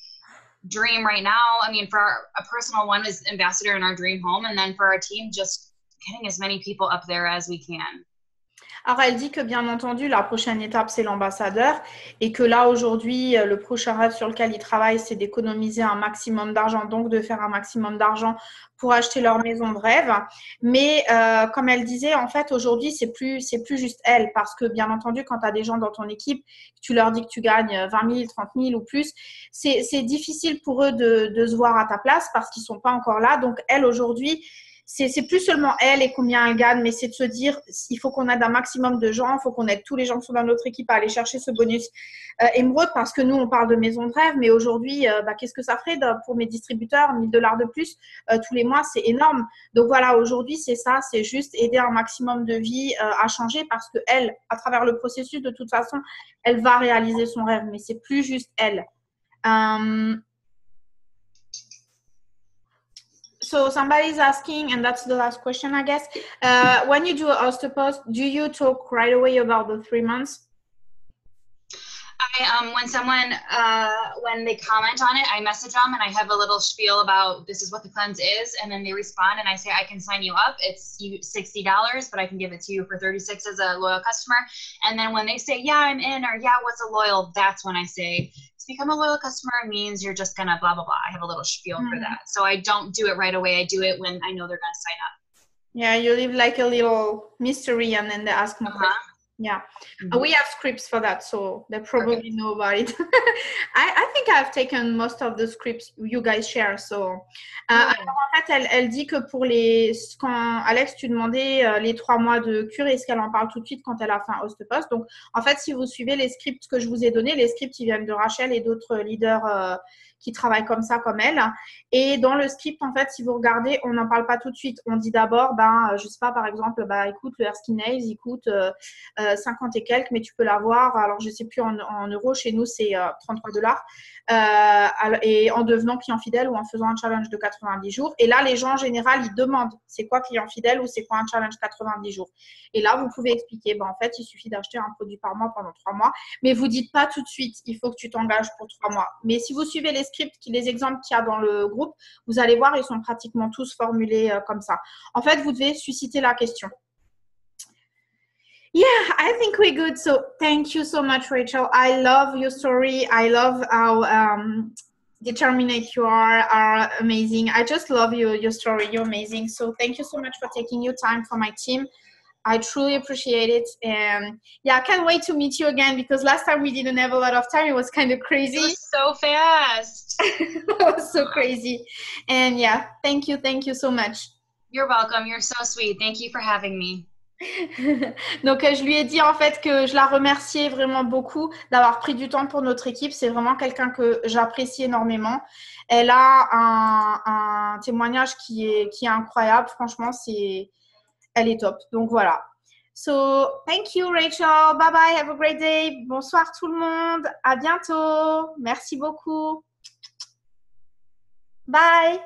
dream right now. I mean, for a personal one is ambassador in our dream home. And then for our team, just getting as many people up there as we can. Alors, elle dit que bien entendu, la prochaine étape, c'est l'ambassadeur et que là, aujourd'hui, le prochain rêve sur lequel ils travaillent, c'est d'économiser un maximum d'argent, donc de faire un maximum d'argent pour acheter leur maison de rêve. Mais comme elle disait, en fait, aujourd'hui, c'est plus juste elle parce que bien entendu, quand tu as des gens dans ton équipe, tu leur dis que tu gagnes 20 000, 30 000 ou plus, c'est difficile pour eux de se voir à ta place parce qu'ils ne sont pas encore là. Donc, elle, aujourd'hui, c'est plus seulement elle et combien elle gagne, mais c'est de se dire, il faut qu'on aide un maximum de gens, il faut qu'on aide tous les gens qui sont dans notre équipe à aller chercher ce bonus émeraude, parce que nous, on parle de maison de rêve, mais aujourd'hui, qu'est-ce que ça ferait pour mes distributeurs, $1 000 de plus tous les mois, c'est énorme. Donc voilà, aujourd'hui, c'est ça, c'est juste aider un maximum de vies à changer, parce qu'elle, à travers le processus, de toute façon, elle va réaliser son rêve, mais c'est plus juste elle. So somebody's asking, and that's the last question, I guess. When you do a host post, do you talk right away about the 3 months? When someone, when they comment on it, I message them and I have a little spiel about this is what the cleanse is. And then they respond and I say, I can sign you up. It's $60, but I can give it to you for 36 as a loyal customer. And then when they say, yeah, I'm in, or yeah, what's a loyal? That's when I say, to become a loyal customer means you're just going to blah, blah, blah. I have a little spiel for that. So I don't do it right away. I do it when I know they're going to sign up. Yeah, you leave like a little mystery and then they ask more questions. Yeah, Mhm. we have scripts for that, so they probably know about it. I think I've taken most of the scripts you guys share. So, alors en fait, elle dit que pour quand Alex, tu demandais les 3 mois de cure, est-ce qu'elle en parle tout de suite quand elle a fait un host-post. Donc, en fait, si vous suivez les scripts que je vous ai donnés, les scripts ils viennent de Rachel et d'autres leaders qui travaillent comme ça, comme elle. Et dans le script, en fait, si vous regardez, on n'en parle pas tout de suite. On dit d'abord, je sais pas, par exemple, écoute, le Erskine Nails, il coûte 50 et quelques, mais tu peux l'avoir. Alors, je sais plus en euros, chez nous, c'est 33 $. Et en devenant client fidèle ou en faisant un challenge de 90 jours. Et là, les gens, en général, ils demandent c'est quoi client fidèle ou c'est quoi un challenge 90 jours. Et là, vous pouvez expliquer, en fait, il suffit d'acheter un produit par mois pendant 3 mois. Mais vous dites pas tout de suite, il faut que tu t'engages pour 3 mois. Mais si vous suivez les scripts, les exemples qu'il y a dans le groupe, vous allez voir, ils sont pratiquement tous formulés comme ça. En fait, vous devez susciter la question. Yeah, I think we're good. So thank you so much, Rachel. I love your story. I love how determined you are amazing. I just love your story. You're amazing. So thank you so much for taking your time for my team. I truly appreciate it. And yeah, I can't wait to meet you again because last time we didn't have a lot of time. It was kind of crazy. It was so fast. It was so crazy. And yeah, thank you. Thank you so much. You're welcome. You're so sweet. Thank you for having me. Donc, je lui ai dit en fait que je la remerciais vraiment beaucoup d'avoir pris du temps pour notre équipe. C'est vraiment quelqu'un que j'apprécie énormément. Elle a un témoignage qui est incroyable. Franchement, elle est top. Donc, voilà. So, thank you, Rachel. Bye bye. Have a great day. Bonsoir tout le monde. À bientôt. Merci beaucoup. Bye.